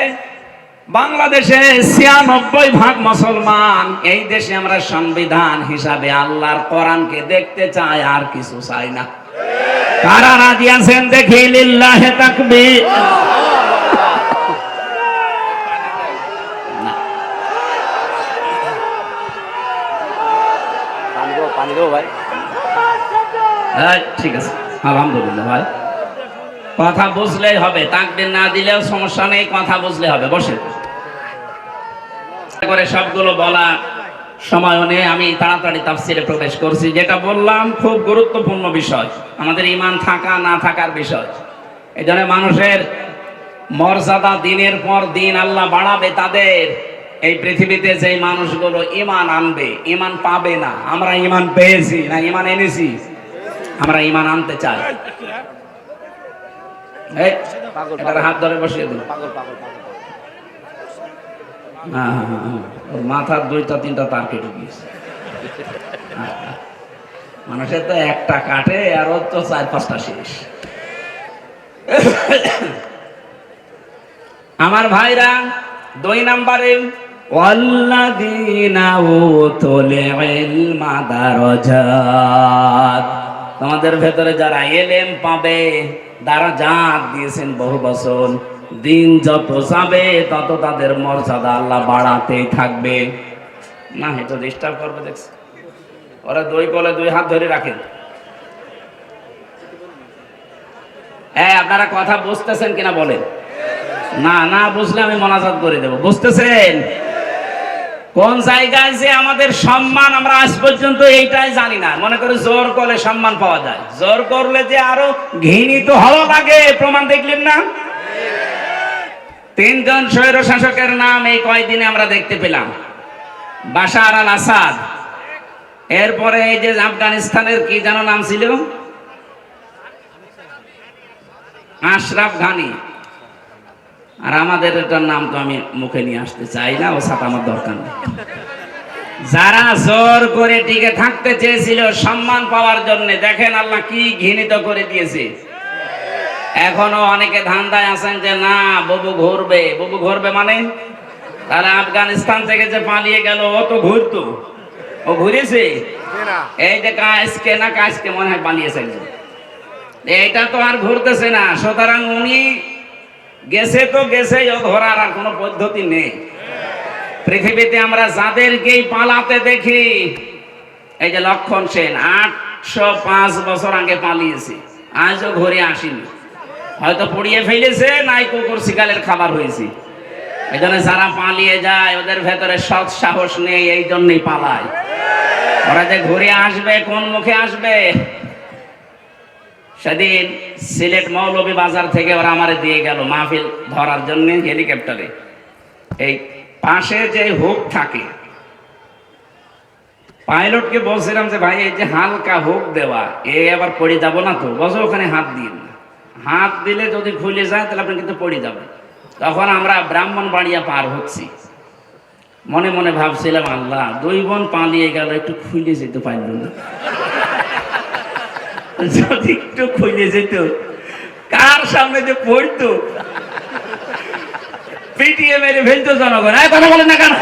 বাংলাদেশে ৯৬% মুসলমান। এই দেশে আমরা সংবিধান হিসাবে আল্লাহর কোরআনকে দেখতে চাই, আর কিছু চাই না। কারা রাজি আছেন দেখি? লিল্লাহে তাকবীর। ঠিক আছে, আলহামদুলিল্লাহ ভাই, কথা বুঝলেই হবে, তাকবীর না দিলেও সমস্যা নেই, কথা বুঝলে হবে। বসে করে সবগুলো বলা সময় নেই, আমি তাড়াতাড়ি তাফসিরে প্রবেশ করছি। যেটা বললাম খুব গুরুত্বপূর্ণ বিষয়, আমাদের ঈমান থাকা না থাকার বিষয়। এই জন্য মানুষের মর্যাদা দিনের পর দিন আল্লাহ বাড়াবে তাদের। এই পৃথিবীতে যে মানুষগুলো ঈমান আনবে, ঈমান পাবে না। আমরা ঈমান পেয়েছি না ঈমান এনেছি? আমরা ঈমান আনতে চাই। হাত ধরে বসিয়ে দিন। মাথার ২টা-৩টা তার কেটে দিয়েছে। মানুষের তো একটা কাটে, আর ওর তো ৪-৫টা শেষ। আমার ভাইরা, ২ নম্বরে ওয়াল্লাযীনা উতুল ইলমা দারাজাত, তোমাদের ভেতরে যারা এলেম পাবে, দারাজাত দিয়েছেন বহু বছর। দিন যত যাবে তত তাদের মর্যাদা আল্লাহ বাড়াতেই থাকবে। না, এটা ডিস্টার্ব করবে দেখছি। ওরা ২ কোলে ২ হাত ধরে রাখেন। হ্যাঁ, আপনারা কথা বুঝতেছেন কিনা বলেন? না, না বুঝলে আমি মোনাজাত করে দেব। বুঝতেছেন? কোন জায়গায় যে আমাদের সম্মান আমরা আজ পর্যন্ত এইটাই জানি না। মনে করি জোর করলে সম্মান পাওয়া যায়, জোর করলে যে আরো ঘৃণিত হওয়া লাগে। প্রমাণ দেখলেন না? ৩ জন স্বৈর শাসকের নাম এই কয়দিনে আমরা দেখতে পেলাম। বাশার আল আসাদ, এরপরে এই যে আফগানিস্তানের কি যেন নাম ছিল, আশরাফ ঘানি, আর আমাদের এটার নাম তো আমি মুখে নিয়ে আসতে চাই না, ও সাথে আমার দরকার নেই। যারা জোর করে টিকে থাকতে চেয়েছিল সম্মান পাওয়ার জন্য, দেখেন আল্লাহ কি ঘৃণিত করে দিয়েছে। এখনো অনেকে ধান্দায় আছেন যে না ববু ঘুরবে। ববু ঘুরবে মানে? তারা আফগানিস্তান থেকে যে পালিয়ে গেল, ও তো ঘুরতো, ও ঘুরেছে। এই যে কাজকে না কাজকে মনে হয় পালিয়েছে একজন, এইটা তো আর ঘুরতেছে না। সুতরাং উনি গেছে তো গেছে, ও ঘোরার আর কোনো পদ্ধতি নেই। পৃথিবীতে আমরা যাদেরকেই পালাতে দেখি, এই যে লক্ষণ সেন ৮০৫ বছর আগে পালিয়েছে, আজও ঘুরে আসেনি। হয়তো পুড়িয়ে ফেলেছে, নাই কুকুর শিকালের খাবার হয়েছে। এই জন্য যারা পালিয়ে যায় ওদের ভেতরে সৎ সাহস নেই, এই জন্যই পালায়। ওরা যে ঘুরে আসবে, কোন মুখে আসবে? সেদিন সিলেট মৌলভী বাজার থেকে ওরা আমারে দিয়ে গেল মাহফিল ধরার জন্য হেলিকপ্টারে। এই পাশে যে হুক থাকে, পাইলটকে বলছিলাম যে ভাই এই যে হালকা হুক দেওয়া, এ আবার পড়ে যাব না তো? বসে ওখানে হাত দিন, হাত দিলে যদি খুলে যায় তাহলে আপনি কিন্তু পড়ে যাবেন। তখন আমরা ব্রাহ্মণবাড়িয়া পার হচ্ছি, মনে মনে ভাবছিলাম আল্লাহ 2 বোন পালিয়ে গেল, একটু খুলে যেতে পারল না। যদি একটু খুলে যেত, কার সামনে যে পড়তো, পিটিয়ে মেরে ফেলতো জনগণ। কথা বলেন না কেন?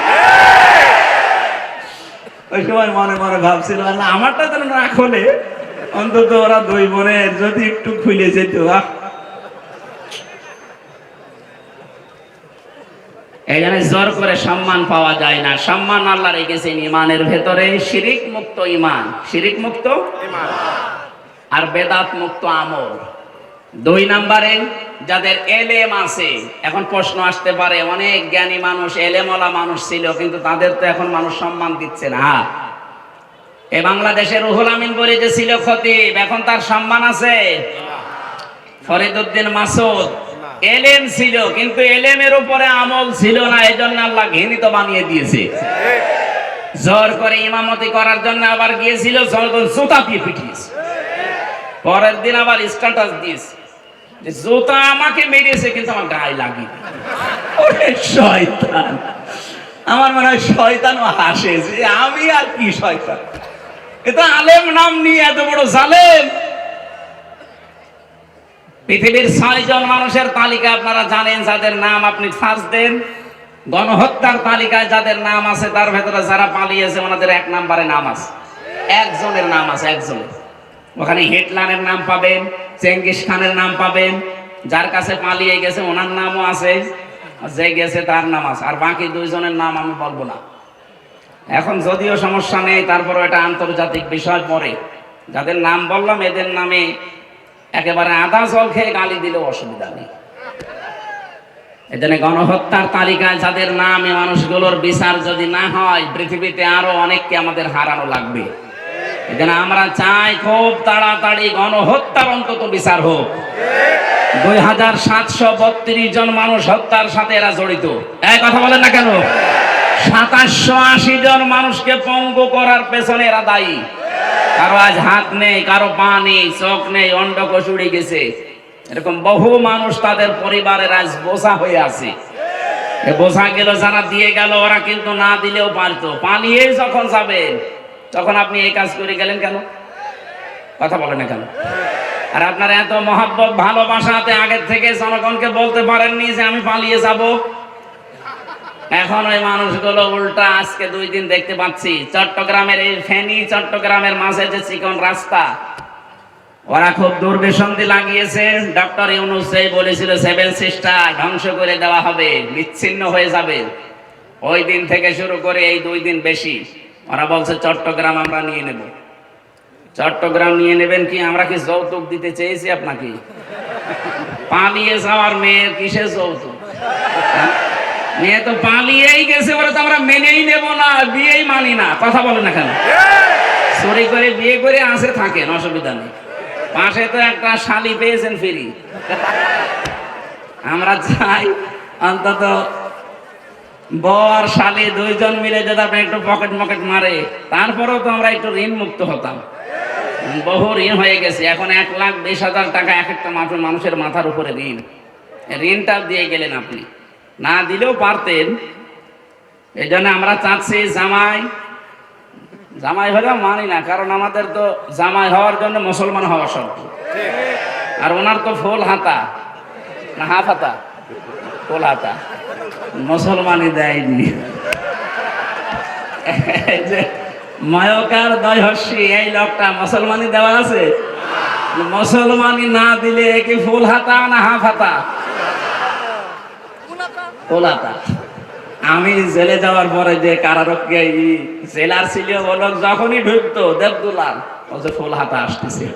ওই সময় মনে মনে ভাবছিলাম না আমারটা যেন না খোলে, অন্তত ওরা 2 বোনের যদি একটু খুলে যেত। এই জন্য জোর করে সম্মান পাওয়া যায় না। সম্মান আল্লাহ রেখেছেন ইমানের ভেতরে। শিরিক মুক্ত ইমান, শিরিক মুক্ত ইমান, আর বেদাত মুক্ত আমল। 2 নম্বরে যাদের এলেম আছে। এখন প্রশ্ন আসতে পারে, অনেক জ্ঞানী মানুষ, এলেমওয়ালা মানুষ ছিল, কিন্তু তাদের তো এখন মানুষ সম্মান দিচ্ছে না। এই বাংলাদেশের রুহুল আমিন বলে যে ছিল খতিব, এখন তার সম্মান আছে? ফরিদউদ্দিন মাসুদ এলেম ছিল, কিন্তু এলেমের উপরে আমল ছিল না, এই জন্য আল্লাহ ঘৃণিত বানিয়ে দিয়েছে। জোর করে ইমামতি করার জন্য আবার গিয়েছিল, জুতা দিয়ে পিটিয়েছে। পরের দিন আবার স্ট্যাটাস দিয়েছে যে জুতা আমাকে মেরেছে কিন্তু আমার গায়ে লাগেনি। ওরে শয়তান! আমার মনে হয় শয়তানও হাসে যে আমি আর কি শয়তান, এটা আলেম নাম নিয়ে এত বড় জালেম। পৃথিবীর 6 জন মানুষের তালিকা আপনারা জানেন, যাদের নাম আপনি সার্চ দেন গণহত্যার তালিকায় যাদের নাম আছে তার ভেতরে যারা পালিয়েছে ওনাদের 1 নম্বরে নাম আছে, একজনের নাম আছে, একজনের। ওখানে হিটলারের নাম পাবেন, চেঙ্গিস খানের নাম পাবেন, যার কাছে পালিয়ে গেছে ওনার নামও আছে, যে গেছে তার নাম আছে, আর বাকি 2 জনের নাম আমি বলবো না। এখন যদিও সমস্যা নেই, তারপরে এটা আন্তর্জাতিক বিষয় পরে। যাদের নাম বললাম এদের নামে একেবারে আদা জল খেয়ে গালি দিলেও অসুবিধা নেই। এজন্য গণহত্যার তালিকায় যাদের নাম, এই মানুষগুলোর বিচার যদি না হয় পৃথিবীতে আরো অনেককে আমাদের হারানো লাগবে। এজন্য আমরা চাই খুব তাড়াতাড়ি গণহত্যার অন্তত বিচার হোক। 2732 জন মানুষ হত্যার সাথে এরা জড়িত। এই কথা বলেন না কেন? 2780 জন মানুষকে পঙ্গু করার পেছনে এরা দায়ী। কারো আজ হাত নেই, কারো পা নেই, চোখ নেই, অন্ডকোষ উড়ে গেছে। এরকম বহু মানুষ তাদের পরিবারের আজ বোঝা হয়ে আছে। এ বোঝা গেল যারা দিয়ে গেল, ওরা কিন্তু না দিলেও পারতো। পালিয়ে যখন যাবেন তখন আপনি এই কাজ করে গেলেন কেন? কথা বলেন না কেন? আর আপনার এত মহব্বত ভালোবাসাতে আগের থেকে জনগণকে বলতে পারেননি যে আমি পালিয়ে যাব। এখন ওই মানুষগুলো উল্টা আজকে 2 দিন দেখতে পাচ্ছি চট্টগ্রামের এই ফেনী চট্টগ্রামের মাঝে যে চিকন রাস্তা, ওরা খুব দুর্বিসন্ধি লাগিয়েছে। ডক্টর ইউনূস যেই বলেছিল 7 সিস্টার ধ্বংস করে দেওয়া হবে, বিচ্ছিন্ন হয়ে যাবে, ওই দিন থেকে শুরু করে এই 2 দিন বেশি ওরা বলছে চট্টগ্রাম আমরা নিয়ে নেব। চট্টগ্রাম নিয়ে নেবেন কি? আমরা কি যৌতুক দিতে চেয়েছি আপনাকে? পালিয়ে যাওয়ার মেয়ের কিসের যৌতুক? মেয়ে তো পালিয়েই গেছে, ওরা তো আমরা মেনেই নেব না, বিয়েই মানি না। কথা বলে না কেন? চুরি করে বিয়ে করে আসে থাকেন, অসুবিধা নেই। পাশে তো একটা শালি পেয়েছেন ফ্রি। আমরা চাই অন্তত বউ আর শালি 2 জন মিলে যদি আপনি একটু পকেট মকেট মারে, তারপরেও তো আমরা একটু ঋণ মুক্ত হতাম। বহু ঋণ হয়ে গেছে। এখন 1,20,000 টাকা এক একটা মানুষের মাথার উপরে ঋণ। ঋণটা দিয়ে গেলেন আপনি, না দিলেও পারতেন। এই জন্য আমরা চাচ্ছি জামাই হলেও মানি না, কারণ আমাদের তো জামাই হওয়ার জন্য মুসলমান হওয়া শর্ত। আর ওনার তো ফুল হাতা না হাফ হাতা? ফুল হাতা, মুসলমানই দেয়নি। যে ময়কার দয়হস্যি এই লোকটা মুসলমানই দেওয়া আছে? মুসলমানি না দিলে কি ফুল হাতা না হাফ হাতা? ফুল হাতা। আমি জেলে যাওয়ার পরে যে কারারক্ষী জেলার ছিল বলল, যখনই ঢুকতো দেবদুলাল বলছে ফুল হাতা আসতেছে।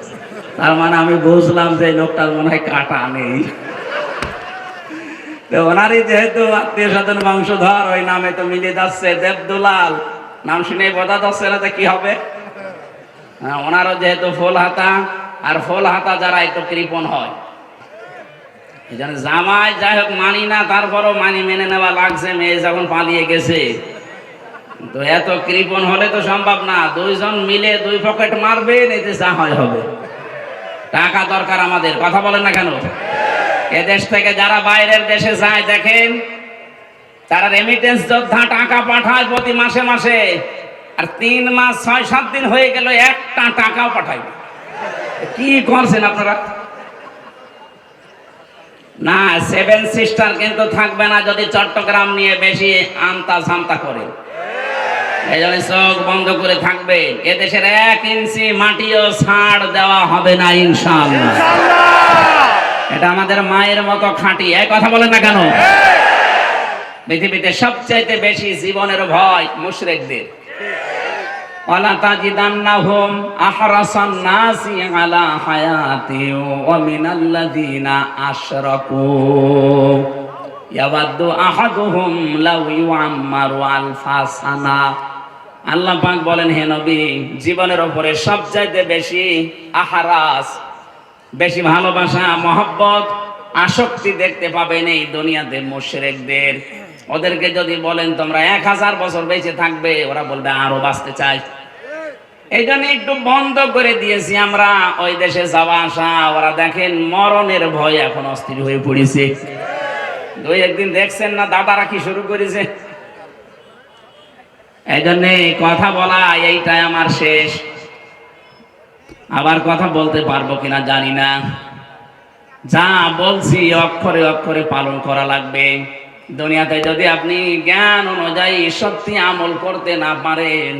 তার মানে আমি বুঝলাম যে লোকটার মনে হয় কাটা নেই। ওনারই যেহেতু আত্মীয় স্বজন বংশধর, ওই নামে তো মিলে যাচ্ছে দেবদুলাল। নাম শুনে বোঝা যাচ্ছে না যে কি হবে। ওনারও যেহেতু ফুল হাতা, আর ফুল হাতা যারা একটু কৃপণ হয়, এই জন্য জামাই যাই হোক মানি না, তারপরও মেনে নেওয়া লাগছে। মেয়ে যখন পালিয়ে গেছে, তো এত কৃপণ হলে তো সম্ভব না। 2 জন মিলে 2 পকেট মারবেন, এতে যা হয় হবে। টাকা দরকার আমাদের। কথা বলেন না কেন? এদেশ থেকে যারা বাইরের দেশে যায় দেখেন, তারা রেমিটেন্স যোদ্ধা টাকা পাঠায় প্রতি মাসে মাসে, আর 3 মাস 6-7 দিন হয়ে গেল একটা টাকাও পাঠায়। কি করছেন আপনারা? না, 7 সিস্টার কিন্তু থাকবে না যদি চট্টগ্রাম নিয়ে বেশি আমতা ঝামতা করে। এই জন্য চোখ বন্ধ করে থাকবে। এদেশের 1 ইঞ্চি মাটিও ছাড় দেওয়া হবে না ইনশাআল্লাহ। এটা আমাদের মায়ের মতো খাঁটি। এই কথা বলেন না কেন? পৃথিবীতে সবচাইতে বেশি জীবনের ভয় মুশরিকদের। ওয়ালা তাজিদান্নাহুম আহরাসান নাসি আলা হায়াতি ওয়া মিনাল্লাযিনা আশরাকু ইয়াওয়াদ্দু আহাদুহুম লাউ ইউআম্মারু আলফা সানা। আল্লাহ পাক বলেন, হে নবী, জীবনের উপরে সবচাইতে বেশি আহরাস, বেশি ভালোবাসা, মহব্বত, আসক্তি দেখতে পাবেন এই দুনিয়াতে মুশরিকদের। ওদেরকে যদি বলেন তোমরা 1000 বছর বেঁচে থাকবে, ওরা বলবে আরো বাঁচতে চাই। এই জন্য একটু বন্ধ করে দিয়েছি আমরা ওই দেশে যাওয়া আসা। ওরা দেখেন মরণের ভয় এখন অস্থির হয়ে পড়েছে। 2-1 দিন দেখছেন না দাদারা কি শুরু করেছে। এই জন্য কথা বলা এইটাই আমার শেষ। আবার কথা বলতে পারবো কিনা জানি না। যা বলছি অক্ষরে অক্ষরে পালন করা লাগবে। দুনিয়াতে যদি আপনি জ্ঞান অনুযায়ী সত্যি আমল করতে না পারেন,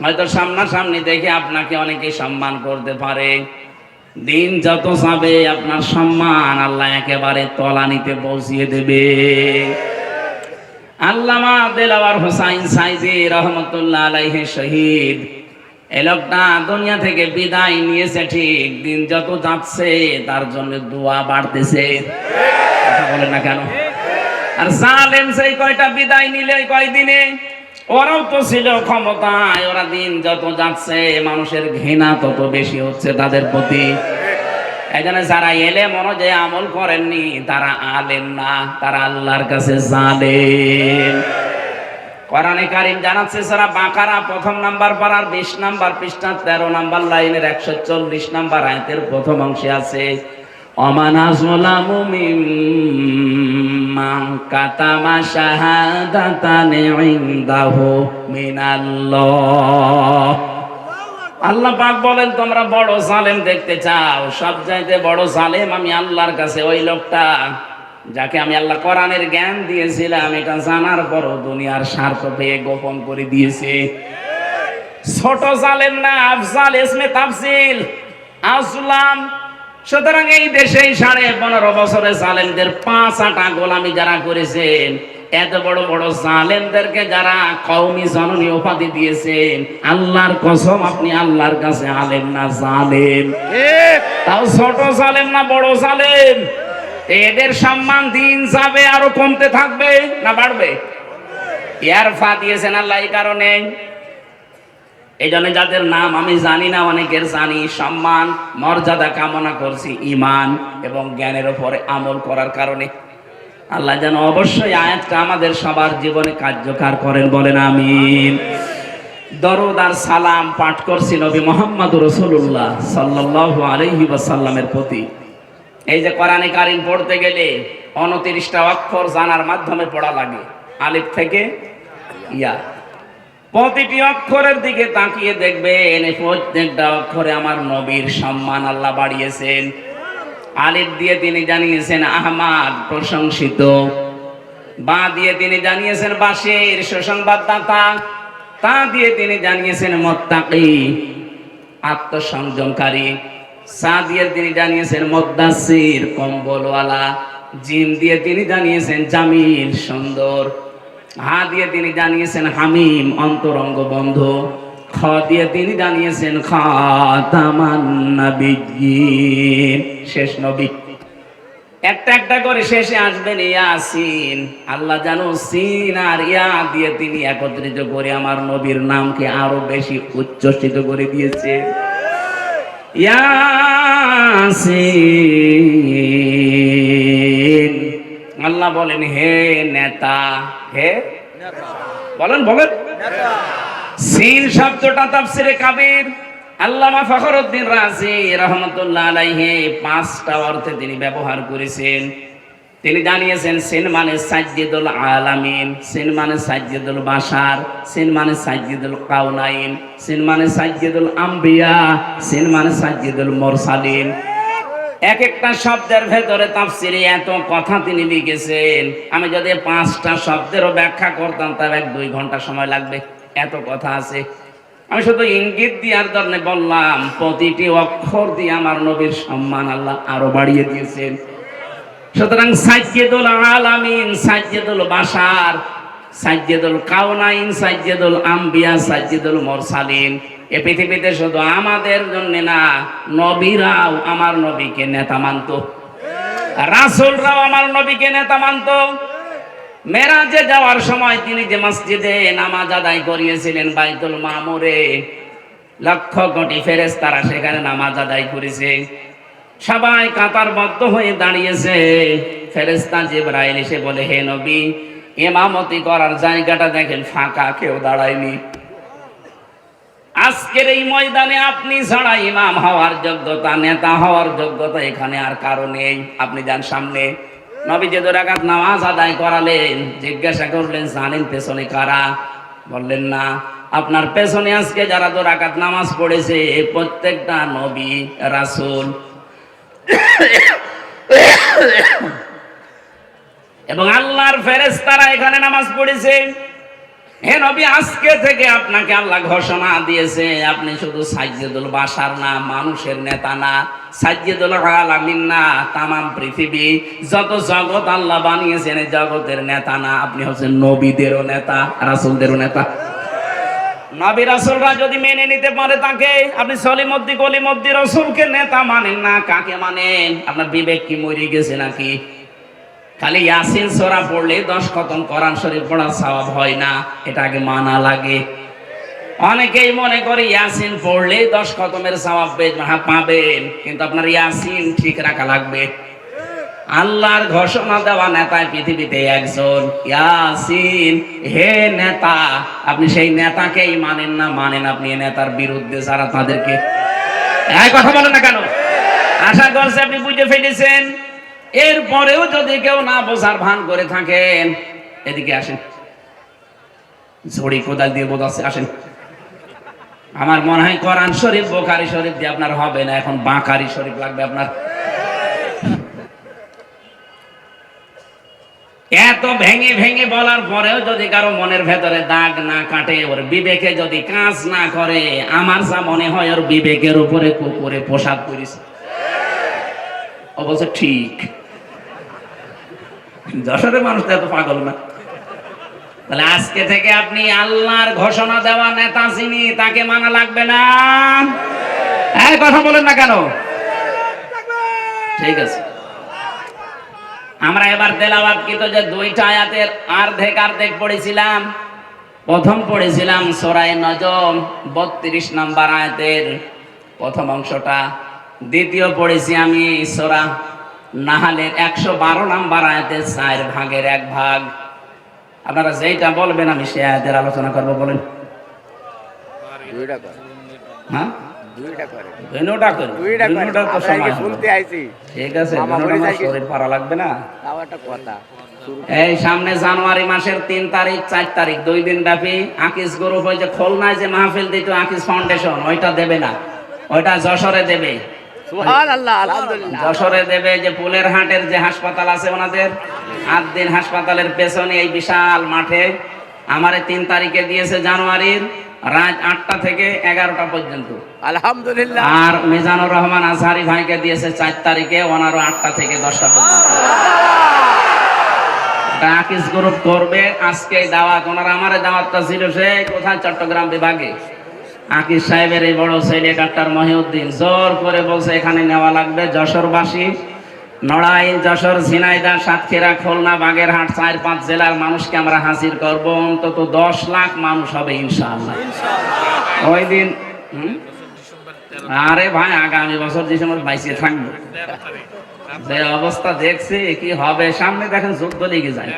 হয়তো সামনাসামনি দেখে আপনাকে অনেকে সম্মান করতে পারে, দিন যত যাবে আপনার সম্মান আল্লাহ একেবারে তলানিতে পৌঁছিয়ে দেবে। আল্লামা দেলাওয়ার হোসাইন সাইদি রহমতুল্লাহ আলাইহি শহীদ, এই লোকটা দুনিয়া থেকে বিদায় নিয়েছে ঠিক, দিন যত যাচ্ছে তার জন্য দোয়া বাড়তেছে। কথা বলেন না কেন? আর জালেম সেই কয়টা বিদায় নিলে কয়দিনে, ওরাও তো ছিল ক্ষমতায়, ওরা দিন যত যাচ্ছে মানুষের ঘৃণা তত বেশি হচ্ছে তাদের প্রতি। এই জন্য যারা এলেম অনুযায়ী আমল করেননি তারা আলেম না, তারা আল্লাহর কাছে জালেম। কোরআনে কারীম জানাচ্ছে সূরা বাকারা প্রথম নাম্বার পারার 20 নাম্বার পৃষ্ঠা 13 নাম্বার লাইনের 140 নাম্বার আয়াতের প্রথম অংশে আছে, ওমান আযলামু মিম্মান কাতামা শাহাদাতান ইনদাহু মিনাল্লাহ। আল্লাহ পাক বলেন, তোমরা বড় জালেম দেখতে চাও? সবচাইতে বড় জালেম আমি আল্লাহর কাছে ওই লোকটা যাকে আমি আল্লাহ কোরআনের জ্ঞান দিয়েছিলাম, এটা জানার পরও দুনিয়ার স্বার্থ পেয়ে গোপন করে দিয়েছে। ছোট জালেম না, আফজাল ইসমে তাফসিল আসলাম। সুতরাং এই দেশে 15.5 বছরে জালেমদের 5 গোলামি যারা করেছেন, এত বড় বড় জালেমদেরকে যারা কওমি জননী উপাধি দিয়েছেন, আল্লাহর কসম আপনি আল্লাহর কাছে আলেম না জালেম। তাও ছোট জালেম না বড় জালেম। এদের সম্মান দিন যাবে আরো কমতে থাকবে না বাড়বে? ইয়ারফা দিয়েছেন আল্লাহ এই কারণে। এই জন্য যাদের নাম আমি জানি না, অনেকের জানি, সম্মান মর্যাদা কামনা করছি ঈমান এবং জ্ঞানের উপরে আমল করার কারণে। আল্লাহ যেন অবশ্যই আয়াতটা আমাদের সবার জীবনে কার্যকর করেন, বলেন আমিন। দরুদ আর সালাম পাঠ করছি নবী মুহাম্মদ রাসূলুল্লাহ সাল্লাল্লাহু আলাইহি ওয়াসাল্লামের প্রতি। এই যে কোরআনে কারীম পড়তে গেলে 29টা অক্ষর জানার মাধ্যমে পড়া লাগে, আলিফ থেকে ইয়া। প্রতিটি অক্ষরের দিকে তাকিয়ে দেখবেন প্রত্যেকটা অক্ষরে আমার নবীর সম্মান আল্লাহ বাড়িয়েছেন। আলিফ দিয়ে তিনি জানিয়েছেন আহমদ প্রশংসিত, বা দিয়ে তিনি জানিয়েছেন বাশির সুসংবাদদাতা, তা দিয়ে তিনি জানিয়েছেন মুত্তাকি আত্মসংযমকারী, সা দিয়ে তিনি জানিয়েছেন মুদ্দাসির কম্বলওয়ালা, জিম দিয়ে তিনি জানিয়েছেন জামিল সুন্দর, হা দিয়ে তিনি জানিয়েছেন হামিম অন্তরঙ্গ বন্ধু, খ দিয়ে তিনি জানিয়েছেন খাতামান নবিয়্যিন শেষ নবী। একটা একটা করে শেষে আসবেন ইয়াসিন। আল্লাহ জানো সিন আর ইয়া দিয়ে তিনি একত্রিত করে আমার নবীর নামকে আরো বেশি উচ্চস্থিত করে দিয়েছে। ইয়াসিন। আল্লাহ বলেন হে নেতা, হে বলেন বলেন সিন শব্দটা তাফসিরে কাবির আল্লামা ফখরুদ্দিন রাজি রহমতুল্লাহ আলাইহি 5টা অর্থে তিনি ব্যবহার করেছেন। তিনি জানিয়েছেন সিন মানে সাজ্জিদুল আলামিন, সিন মানে সাজ্জিদুল বাশার, সিন মানে সাজ্জিদুল কাউনাইন, সিন মানে সাজ্জিদুল আম্বিয়া, সিন মানে সাজ্জিদুল মুরসালিন। এক একটা শব্দের ভেতরে তাফসিরে এত কথা তিনি লিখেছেন, আমি যদি 5টা শব্দেরও ব্যাখ্যা করতাম তার 1-2 ঘন্টা সময় লাগবে, এত কথা আছে। আমি শুধু ইঙ্গিত দিয়ার জন্য বললাম, প্রতিটি অক্ষর দিয়ে আমার নবীর সম্মান আল্লাহ আরো বাড়িয়ে দিয়েছেন। সুতরাং সাজ্জিদুল আলামিন, সাজ্জিদুল বাশার, সাজ্জিদুল কাউনাইন, সাজ্জিদুল আম্বিয়া, সাজ্জিদুল মুরসালিন। এ পৃথিবীতে শুধু আমাদের জন্য না, নবীরাও আমার নবীকে নেতা মানত, রাসূলরাও আমার নবীকে নেতা মানত। মেরাজে যাওয়ার সময় তিনি যে মসজিদে নামাজ আদায় করিয়েছিলেন বাইতুল মামুরে, লক্ষ কোটি ফেরেশতারা সেখানে নামাজ আদায় করেছে। সবাই কাতারবদ্ধ হয়ে দাঁড়িয়েছে। ফেরেশতা জিবরাইল এসে বলে, হে নবী, ইমামতি করার জায়গাটা দেখেন ফাঁকা, কেউ দাঁড়ায়নি। আজকের এই ময়দানে আপনি ছাড়া ইমাম হওয়ার যোগ্যতা, নেতা হওয়ার যোগ্যতা এখানে আর কারো নেই। আপনি যান সামনে। নবী যে 2 রাকাত নামাজ আদায় করালেন, জিজ্ঞাসা করলেন জানেন পেছনে কারা? বললেন না। আপনার পেছনে আজকে যারা 2 রাকাত নামাজ পড়েছে প্রত্যেকটা নবী রাসূল। এবং আল্লাহর ফেরেশতারা এখানে নামাজ পড়েছে। হে নবী, আজকে থেকে আপনাকে আল্লাহ ঘোষণা দিয়েছে, আপনি শুধু সাইয়্যিদুল বাশার না, মানুষের নেতা না, সাইয়্যিদুল আলামিন না, তামাম পৃথিবী যত জগৎ আল্লাহ বানিয়েছেন এই জগতের নেতা না, আপনি হচ্ছেন নবীদেরও নেতা, রাসূলদেরও নেতা। নবী রাসূলরা যদি মেনে নিতে পারে তাকে, আপনি সলিমুদ্দি কলিমুদ্দি রাসূলকে নেতা মানেন না, কাকে মানেন? আপনার বিবেক কি মরে গেছে নাকি? খালি ইয়াসিন সূরা পড়লে 10 খতম কোরআন শরীফ পড়ার সওয়াব হয় না, এটা আগে মানা লাগে। অনেকেই মনে করে ইয়াসিন পড়লে 10 খতমের সওয়াব পাবেন, কিন্তু আপনার ইয়াসিন ঠিক রাখা লাগবে। আল্লাহর ঘোষণা দেওয়া নেতায় পৃথিবীতে একজন ইয়াসিন। হে নেতা, আপনি সেই নেতাকেই মানেন না, মানেন আপনি নেতার বিরুদ্ধে যারা, তাদেরকে। এই কথা বলেন না কেন? আশা করছি আপনি বুঝে ফেলেছেন। এরপরেও যদি কেউ না বোঝার ভান করে থাকেন, এদিকে আসেন, ঝড়ি কোদাল দিয়ে বোঝাচ্ছে, আসেন। আমার মনে হয় কোরআন শরীফ বুখারী শরীফ দিয়ে আপনার হবে না, এখন বাকারি শরীফ লাগবে আপনার। এত ভেঙে ভেঙে বলার পরেও যদি কারো মনের ভেতরে দাগ না কাটে, ওর বিবেকে যদি কাজ না করে, আমার যা মনে হয় ওর বিবেকের উপরে কুকুরে প্রসাদ করেছে। অবশ্য ঠিক, যশোরের মানুষ তো এত পাগল না। তাহলে আজকে থেকে আপনি আল্লাহর ঘোষণা দেওয়া নেতা যিনি, তাকে মানা লাগবে না। এই কথা বলেন না কেন? ঠিক আছে, আমরা এবার তেলাওয়াতকৃত যে 2টা আয়াতের অর্ধেক পড়েছিলাম। প্রথম পড়েছিলাম সূরা নজম 32 নম্বর আয়াতের প্রথম অংশটা। দ্বিতীয় পড়েছি আমি সূরা নাহলের 112 নম্বর আয়াতের 4 ভাগের 1 ভাগ। আপনারা যেটা বলবেন আমি সেই আয়াতের আলোচনা করব। বলেন। হ্যাঁ, এই সামনে জানুয়ারি মাসের 3 তারিখ 4 তারিখ 2 দিন ব্যাপী আকিস গ্রুপ ওই যে খুলনায় যে মাহফিল দিত আকিস ফাউন্ডেশন, ওইটা দেবে না, ওইটা যশোরে দেবে। যশোরে দেবে যে পুলের হাটের যে হাসপাতাল আছে ওনাদের, 8 দিন হাসপাতালের পেছনে এই বিশাল মাঠে আমারে 3 তারিখে দিয়েছে জানুয়ারির, রাত 8টা থেকে 11টা পর্যন্ত। আলহামদুলিল্লাহ। আর মিজানুর রহমান আজহারি ভাইকে দিয়েছে 4 তারিখে, ওনারও 8টা থেকে 10টা পর্যন্ত। আকিস গ্রুপ করবে আজকে দাওয়াত। ওনারা আমারে দাওয়াতটা ছিল সেই কোথায়, চট্টগ্রাম বিভাগে। আকিস সাহেবের এই বড় ছেলে ডাক্তার মহিউদ্দিন জোর করে বলছে এখানে নেওয়া লাগবে। যশোরবাসী, নড়াইল, যশোর, ঝিনাইদহ, সাতক্ষীরা, খুলনা, বাগেরহাট 4-5 জেলার মানুষকে আমরা হাজির করব। অন্তত 10 লাখ মানুষ হবে ইনশাআল্লাহ ওই দিন। আরে ভাই, আগামী বছর ডিসেম্বর 22 থাকবো। যে অবস্থা দেখছি কি হবে সামনে, দেখেন যুদ্ধ লেগে যায়।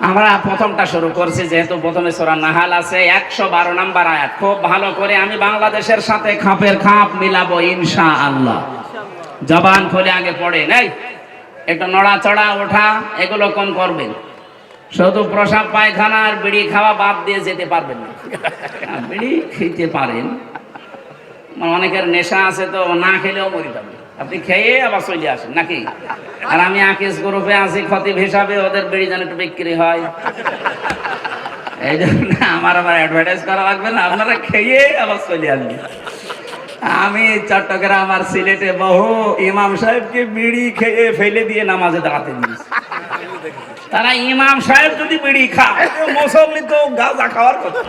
আমরা প্রথমটা শুরু করছি, যেহেতু প্রথমে সূরা নাহাল আছে 112 নম্বর আয়াত। খুব ভালো করে আমি বাংলাদেশের সাথে খাপের খাপ মিলাবো ইনশাআল্লাহ। জবান খুলে আগে পড়ে নাই, একটু নড়াচড়া ওঠা এগুলো কম করবেন। শুধু প্রসাব পায়খানা আর বিড়ি খাওয়া বাদ দিয়ে যেতে পারবেন না। বিড়ি খেতে পারেন, অনেকের নেশা আছে তো, না খেলেও মরে যাবে। আপনি খেয়ে আবার চলে আসেন নাকি? আর আমি আকিস গ্রুপে আছি খতিব হিসাবে, ওদের বিড়ি যেন একটু বিক্রি হয়, এই জন্য আমার আবার অ্যাডভার্টাইজ করা লাগবে না, আপনারা খেয়ে আবার চলে আসবেন। আমি চট্টগ্রাম আর সিলেটে বহু ইমাম সাহেবকে বিড়ি খেয়ে ফেলে দিয়ে নামাজে দাঁড়াতে দিয়েছি। তারা ইমাম সাহেব যদি বিড়ি খায়, মুসল্লি তো গাঁজা খাওয়ার কথা,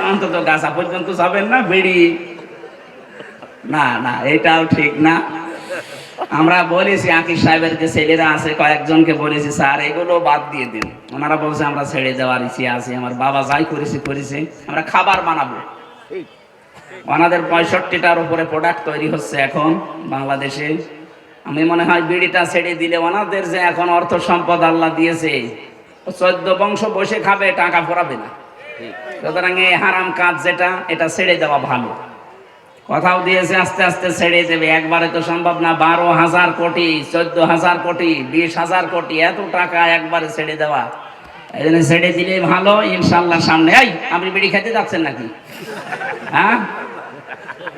অন্তত গাঁজা পর্যন্ত যাবেন না, বিড়ি না। না, এটাও ঠিক না। আমরা বলেছি আকিস সাহেবের যে ছেলেরা আছে কয়েকজনকে বলেছি, স্যার এগুলো বাদ দিয়ে দিন। ওনারা বলছে আমরা ছেড়ে যাওয়ার ইচ্ছে আছে, আমার বাবা যাই করেছে, আমরা খাবার বানাবো। ওনাদের 65টার উপরে প্রোডাক্ট তৈরি হচ্ছে এখন বাংলাদেশে। আমি মনে হয় বিড়িটা ছেড়ে দিলে ওনাদের যে এখন অর্থ সম্পদ আল্লাহ দিয়েছে, 14 বংশ বসে খাবে, টাকা পড়াবে না। সুতরাং এই হারাম কাজ যেটা, এটা ছেড়ে দেওয়া ভালো। কথাও দিয়েছে আস্তে আস্তে ছেড়ে দেবে, একবারে তো সম্ভব না। 12,000 কোটি, 14,000 কোটি, 20,000 কোটি, এত টাকা একবারে ছেড়ে দেওয়া, এই জন্য ছেড়ে দিলে ভালো ইনশাল্লাহ। সামনে এই আপনি বিড়ি খেতে যাচ্ছেন নাকি? হ্যাঁ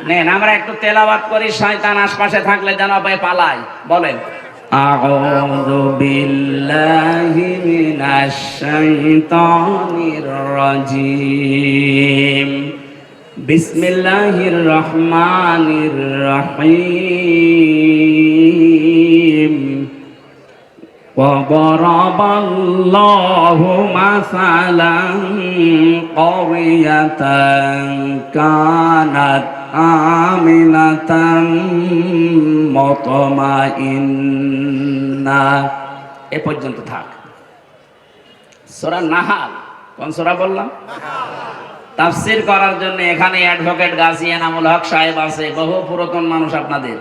নেন, আমরা একটু তেলাওয়াত করি, শয়তান আশপাশে থাকলে যেন পালাই। বলেন। أعوذ بالله من الشيطان الرجيم بسم الله الرحمن الرحيم وضرب الله مثلا قرية كانت آمنة مطمئنة এ পর্যন্ত থাক। সূরা নাহাল, কোন সূরা বললাম? তাফসীর করার জন্য এখানে অ্যাডভোকেট গাজী এনামুল হক সাহেব আছে, বহু পুরাতন মানুষ, আপনাদের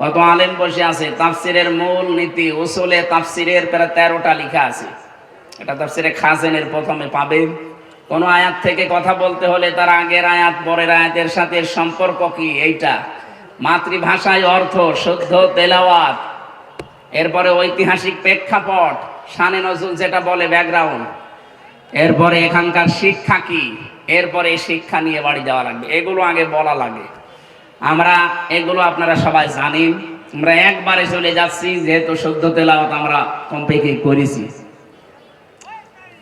কত আলেম বসে আছে। তাফসীরের মূল নীতি উসুলে তাফসীরের প্রায় 13টা লেখা আছে। এটা তাফসীরে খাজেনের প্রথমে পাবেন। কোন আয়াত থেকে কথা বলতে হলে তার আগের আয়াত পরের আয়াতের সাথে সম্পর্ক কি, এইটা মাতৃভাষায় অর্থ, শুদ্ধ তেলাওয়াত, এরপরে ঐতিহাসিক প্রেক্ষাপট, শানে নজুল যেটা বলে ব্যাকগ্রাউন্ড, এরপরে এখানকার শিক্ষা কি, এরপরে শিক্ষা নিয়ে বাড়ি যাওয়া লাগবে। এগুলো আগে বলা লাগে। আমরা এগুলো আপনারা সবাই জানেন। আমরা একবারে চলে যাচ্ছি, যেহেতু শুদ্ধ তেলাওয়াত আমরা কমপেকে করেছি।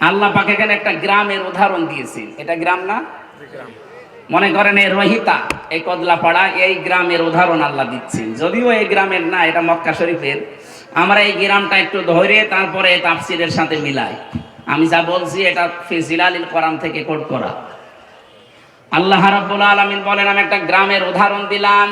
আল্লাহ পাক এখানে একটা গ্রামের উদাহরণ দিয়েছেন। এটা গ্রাম না? মনে করেন এই রহিতা, এই কদলাপাড়া, এই গ্রামের উদাহরণ আল্লাহ দিচ্ছেন। যদিও এই গ্রামের না, এটা মক্কা শরীফের। আমরা এই গ্রামটা একটু ধরে তারপরে তাফসীরের সাথে মিলাই। আমি যা বলছি এটা ফি জিলালিল কোরআন থেকে কোট করা। আল্লাহ রাব্বুল আলামিন বলেন, আমি একটা গ্রামের উদাহরণ দিলাম।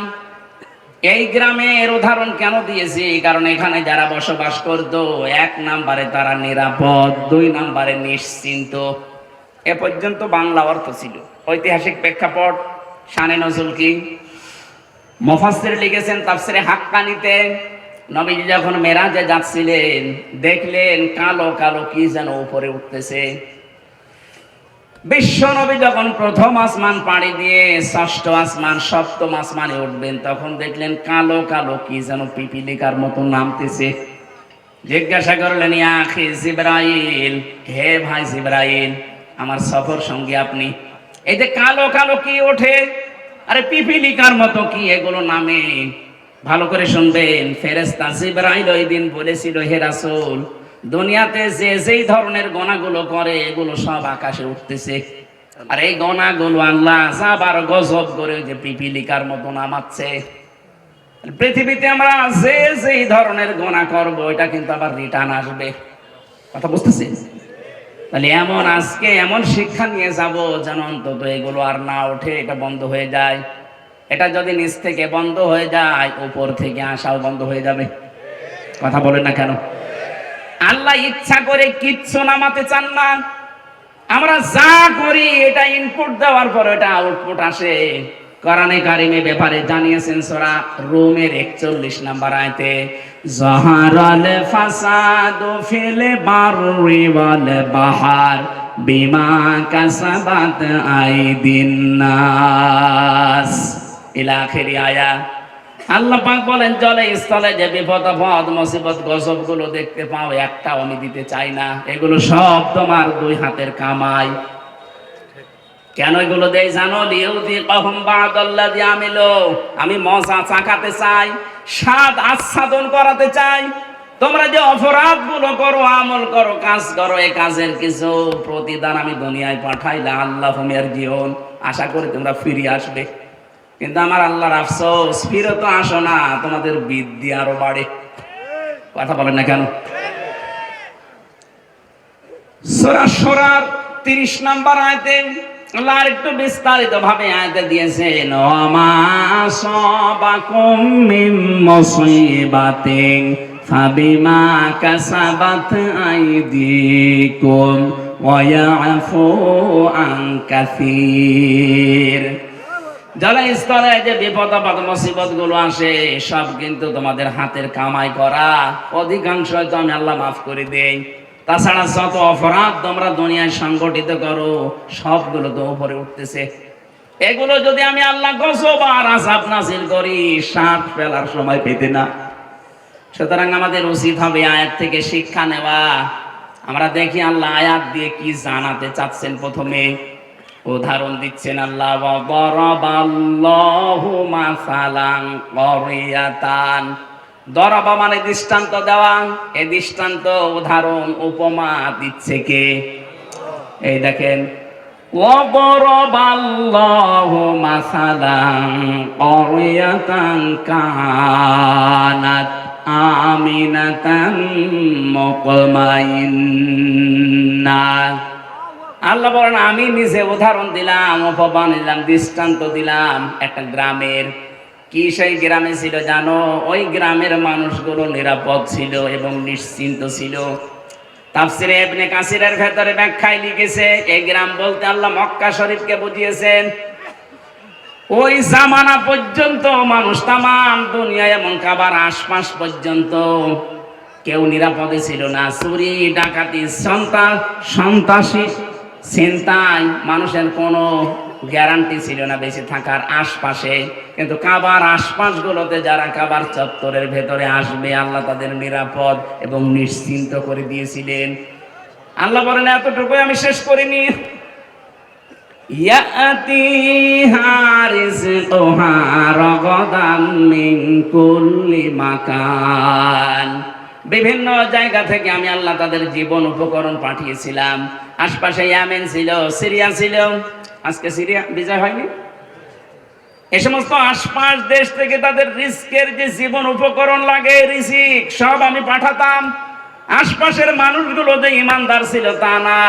এই গ্রামের উদাহরণ কেন দিয়েছি? কারণ এখানে যারা বসবাস করত, 1 নম্বরে তারা নিরাপদ, 2 নম্বরে নিশ্চিন্ত। এ পর্যন্ত বাংলা অর্থ ছিল। ঐতিহাসিক প্রেক্ষাপট, শানে নজুল কি, মুফাসসির লিখেছেন তাফসিরে হাক্কানিতে, নবীজি যখন মেরাজে যাচ্ছিলেন দেখলেন কালো কালো কি যেন উপরে উঠতেছে। বিশ্ব নবী যখন প্রথম আসমান পাড়ি দিয়ে 6ষ্ঠ আসমান 7ম আসমানে উঠবেন, তখন দেখলেন কালো কালো কি যেন পিপিলিকার মতো নামতেছে। জিজ্ঞাসা করলেন, ইয়া আখি জিবরাইল, হে ভাই জিবরাইল, আমার সফর সঙ্গী আপনি, এই যে কালো কালো কি ওঠে, আরে পিপিলিকার মতো কি এগুলো নামে? ভালো করে শুনবেন। ফেরেশতা জিবরাইল ওই দিন বলেছিল, হে রাসূল, দুনিয়াতে যে যেই ধরনের গোনাগুলো করে এগুলো সব আকাশে উঠতেছে, আর এই গোনাগুলো আল্লাহ আবার গজব করে যে পিপিলিকার মতো নামাচ্ছে। পৃথিবীতে আমরা যে যেই ধরনের গোনা করব এটা কিন্তু আবার রিটার্ন আসবে। কথা বুঝতেছেন? তাহলে এমন আজকে এমন শিক্ষা নিয়ে যাব যেন অন্তত এগুলো আর না ওঠে, এটা বন্ধ হয়ে যায়। এটা যদি নিচ থেকে বন্ধ হয়ে যায়, উপর থেকে আসাও বন্ধ হয়ে যাবে। কথা বলেন না কেন? আল্লাহ ইচ্ছা করে কিচ্ছু নামাতে চান না। আমরা যা করি এটা ইনপুট দেওয়ার পর এটা আউটপুট আসে। কোরআনে কারিমে ব্যাপারে জানিয়েছেন সূরা রুমের 41 নম্বর আয়াতে, যাহারাল ফাসাদু ফিল বাররি ওয়াল বাহার বিমা কাসাবাত আইদিন নাস ইলা আখির আয়াত। আল্লাহ পাক বলেন, জলে স্থলে যে বিপদ আপদ মুসিবত গজব গুলো দেখতে পাও, একটাও আমি দিতে চাই না। এগুলো সব তোমার 2 হাতের কামাই। কেন এগুলো দেই জানো? লিউযিকাহুম বা'দাল্লাযী আমিলু, আমি মজা চাকাতে চাই, স্বাদ আস্বাদন করাতে চাই। তোমরা যে অপরাধ গুলো করো, আমল করো, কাজ করো, এই কাজের কিছু প্রতিদান আমি দুনিয়ায় পাঠাইলা আল্লাহুম ইয়ারজিউন, আশা করি তোমরা ফিরে আসবে। কিন্তু আমার আল্লাহর আফসোস, ফিরে তো আসো না, তোমাদের বৃদ্ধি আরো বাড়ে। কথা বলেন না কেন? সূরা শুরার 30 নম্বর আয়াতে আল্লাহ আরেকটু বিস্তারিত ভাবে আয়াতে দিয়েছেন, ওমা সাবাকুম মিন মুসিবাতিন ফাবিমা কাসাবাত আইদিকুম ওয়া ইয়াফু আন কাসীর। জলস্তরে যে বিপদ আপদ মুসিবত গুলো আসে সব কিন্তু তোমাদের হাতের কামাই করা, অধিকাংশ তো আমি আল্লাহ মাফ করে দেই। তাছাড়া যত অপরাধ তোমরা দুনিয়ায় সংগঠিত করো সবগুলো তো উপরে উঠতেছে। এগুলো যদি আমি আল্লাহ গজব আর আযাব নাযিল করি, শ্বাস ফেলার সময় পেতে না। সুতরাং আমাদের উচিত হবে আয়াত থেকে শিক্ষা নেওয়া। আমরা দেখি আল্লাহ আয়াত দিয়ে কি জানাতে চাচ্ছেন। প্রথমে উদাহরণ দিচ্ছেন আল্লাহ, ওয়া দারাবাল্লাহু মাসালান ক্বরিয়াতান দরাবা মানে দৃষ্টান্ত দেওয়া, এই দৃষ্টান্ত উদাহরণ উপমা দিচ্ছে কে? এই দেখেন, ওয়াবরাবাল্লাহু মাসালান ক্বরিয়াতান কানাত আমিনাতান মুতমাইন্না। আল্লাহ বলেন আমি নিজে উদাহরণ দিলাম, উপমা দিলাম, দৃষ্টান্ত দিলাম একটা গ্রামের। কি সেই গ্রামে ছিল জানো? ওই গ্রামের মানুষগুলো নিরাপদ ছিল এবং নিশ্চিন্ত ছিল। তাফসিরে ইবনে কাসিরের ভেতরে ব্যাখ্যায় লিখেছে, এই গ্রাম বলতে আল্লাহ মক্কা শরীফকে বুঝিয়েছেন। ওই জামানা পর্যন্ত মানুষ তামাম দুনিয়া এবং কাবার আশপাশ পর্যন্ত কেউ নিরাপদে ছিল না। চুরি ডাকাতি সন্ত্রাসী ছিনতাই মানুষের কোনো গ্যারান্টি ছিল না বেঁচে থাকার আশপাশে। কিন্তু কাবার আশপাশগুলোতে যারা কাবার চত্বরের ভেতরে আসবে আল্লাহ তাদের নিরাপদ এবং নিশ্চিন্ত করে দিয়েছিলেন। আল্লাহ বলেন এতটুকুই আমি শেষ করিনি, ইয়াতিহা রিজকুহা রাগাদাম মিন কুল্লি মাকান। বিভিন্ন জায়গা থেকে আমি আল্লাহ তাদের জীবন উপকরণ পাঠিয়েছিলাম। আশপাশে ইয়েমেন ছিল, সিরিয়া ছিল। আজকে সিরিয়া বিজয় হয়নি। এই সমস্ত আশপাশ দেশ থেকে তাদের রিস্কের যে জীবন উপকরণ লাগে, রিজিক সব আমি পাঠাতাম। আশপাশের মানুষগুলো যে ইমানদার ছিল তা না,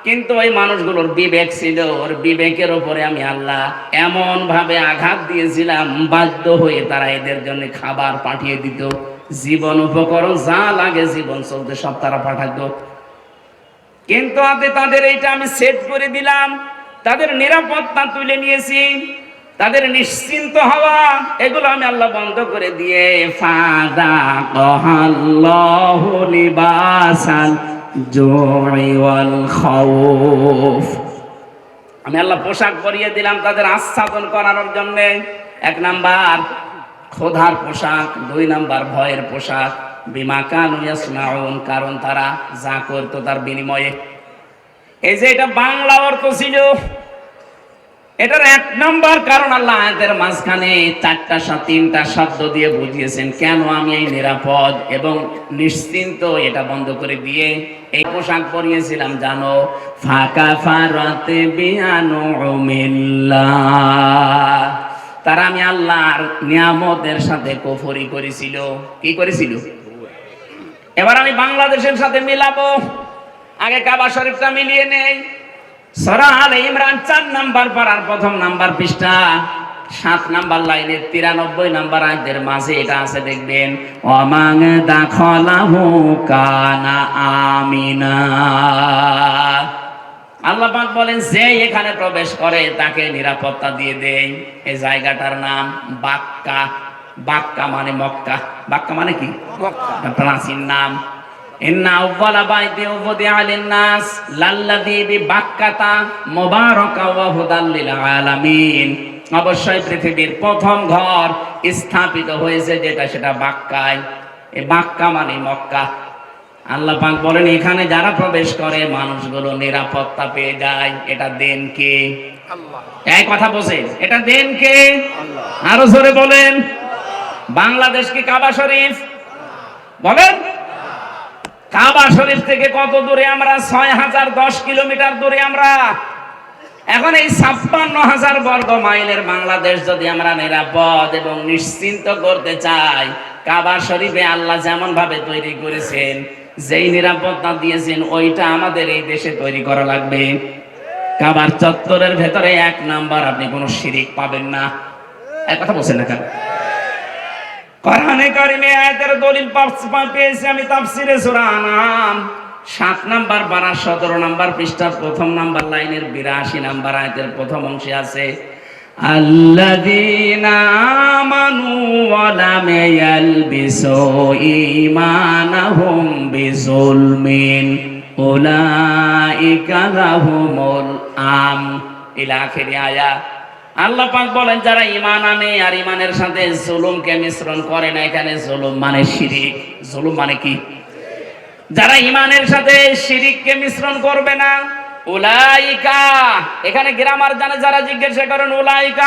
কিন্তু ওই মানুষগুলোর বিবেক ছিল, ওর বিবেকের উপরে আমি আল্লাহ এমন ভাবে আঘাত দিয়েছিলাম, বাধ্য হয়ে তারা এদের জন্য খাবার পাঠিয়ে দিত, জীবন উপকরণ যা লাগে জীবন চলতে সব তারা পাঠাতো। কিন্তু তাদের এইটা আমি সেট করে দিলাম, তাদের নিরাপত্তা তুলে নিয়েছি, তাদের নিশ্চিন্ত হওয়া এগুলো আমি আল্লাহ বন্ধ করে দিয়ে ফাযাকাল্লাহু লিবাসাল জুই ওয়াল খাউফ, আমি আল্লাহ পোশাক পরিয়ে দিলাম তাদের আচ্ছাদন করানোর জন্য। 1 নাম্বার ক্ষুধার পোশাক, 2 নাম্বার ভয়ের পোশাক। বিমা কানু ইয়াসনাউন, কারণ তারা যা করতো তার বিনিময়ে। এই যে এটা বাংলা অর্থ ছিল, এটার 1 নাম্বার কারণ আল্লাহ আয়াতের মাঝখানে 3টা শব্দ দিয়ে বুঝিয়েছেন কেন আমি এই নিরাপদ এবং নিশ্চিন্ত। এটা বন্ধ করে দিয়ে এই পোশাক পরিয়েছিলাম জানো, ফাকাফারাতে বিআনুমিল্লাহ, তারা আমি আল্লাহর নিয়ামতের সাথে কুফরি করেছিল। কি করেছিল? এবার আমি বাংলাদেশের সাথে মিলাবো। আগে কাবা শরীফটা মিলিয়ে নেই। সূরা আলে ইমরান 4 নাম্বার পারার 1ম নাম্বার পৃষ্ঠা 7 নাম্বার লাইনের 93 নাম্বার আয়াতের মাঝে এটা আছে, দেখবেন ওয়ামান দাখালাহু কানা আমিনা। আল্লাহ পাক বলেন যে এখানে প্রবেশ করে তাকে নিরাপত্তা দিয়ে দেই। এই জায়গাটার নাম বাক্কা। বাক্কা মানে মক্কা। বাক্কা মানে কি? মক্কা, প্রাচীন নাম। ইন্না আউওয়ালা বাইতি উযিআ লিন-নাস লাল্লাযী বিবাক্কাতা মুবারাকা ওয়া হুদাল লিল আলামিন, অবশ্যই পৃথিবীর প্রথম ঘর স্থাপিত হয়েছে যেটা সেটা বাক্কায়। এই বাক্কা মানে মক্কা। আল্লাহ পাক বলেন এখানে যারা প্রবেশ করে মানুষগুলো নিরাপত্তা পেয়ে যায়। এটা দেন কে? আল্লাহ। এই কথা বলেন, এটা দেন কে? আল্লাহ। আরো জোরে বলেন। বাংলাদেশ কি কাবা শরীফ? বলেন। কাবা শরীফ থেকে কত দূরে আমরা? 6010 কিলোমিটার দূরে আমরা। এখন এই 56,000 বর্গ মাইলের বাংলাদেশ যদি আমরা নিরাপদ এবং নিশ্চিন্ত করতে চাই, কাবা শরীফে আল্লাহ যেমন ভাবে তৈরি করেছেন, যেই নিরাপত্তা দিয়েছেন, ওইটা আমাদের এই দেশে তৈরি করা লাগবে। কাবার চত্বরের ভেতরে 1 নাম্বার আপনি কোনো শিরিক পাবেন না। এক কথা বলছেন না কেন? কোরআনে কারিমে আয়াতের দলিল পেয়েছি আমি তাফসিরে সূরা আনআম 7 নাম্বার পারা 17 নাম্বার পৃষ্ঠার 1ম নাম্বার লাইনের 82 নাম্বার আয়াতের প্রথম অংশে আছে, আল্লাযীনা আমানু ওয়া লাম ইয়ালবিসু ঈমানাহুম বিযুলমিন উলাইকা লাহুমুল আমন, ইলা আখিরি আয়াত। আল্লাহ পাক বলেন যারা ঈমান আনে আর ঈমানের সাথে জুলুমকে মিশ্রণ করে না, এখানে জুলুম মানে শিরিক। জুলুম মানে কি? যারা ঈমানের সাথে শিরিককে মিশ্রণ করবে না, উলাইকা, এখানে গ্রামার জানে যারা জিজ্ঞাসা করেন উলাইকা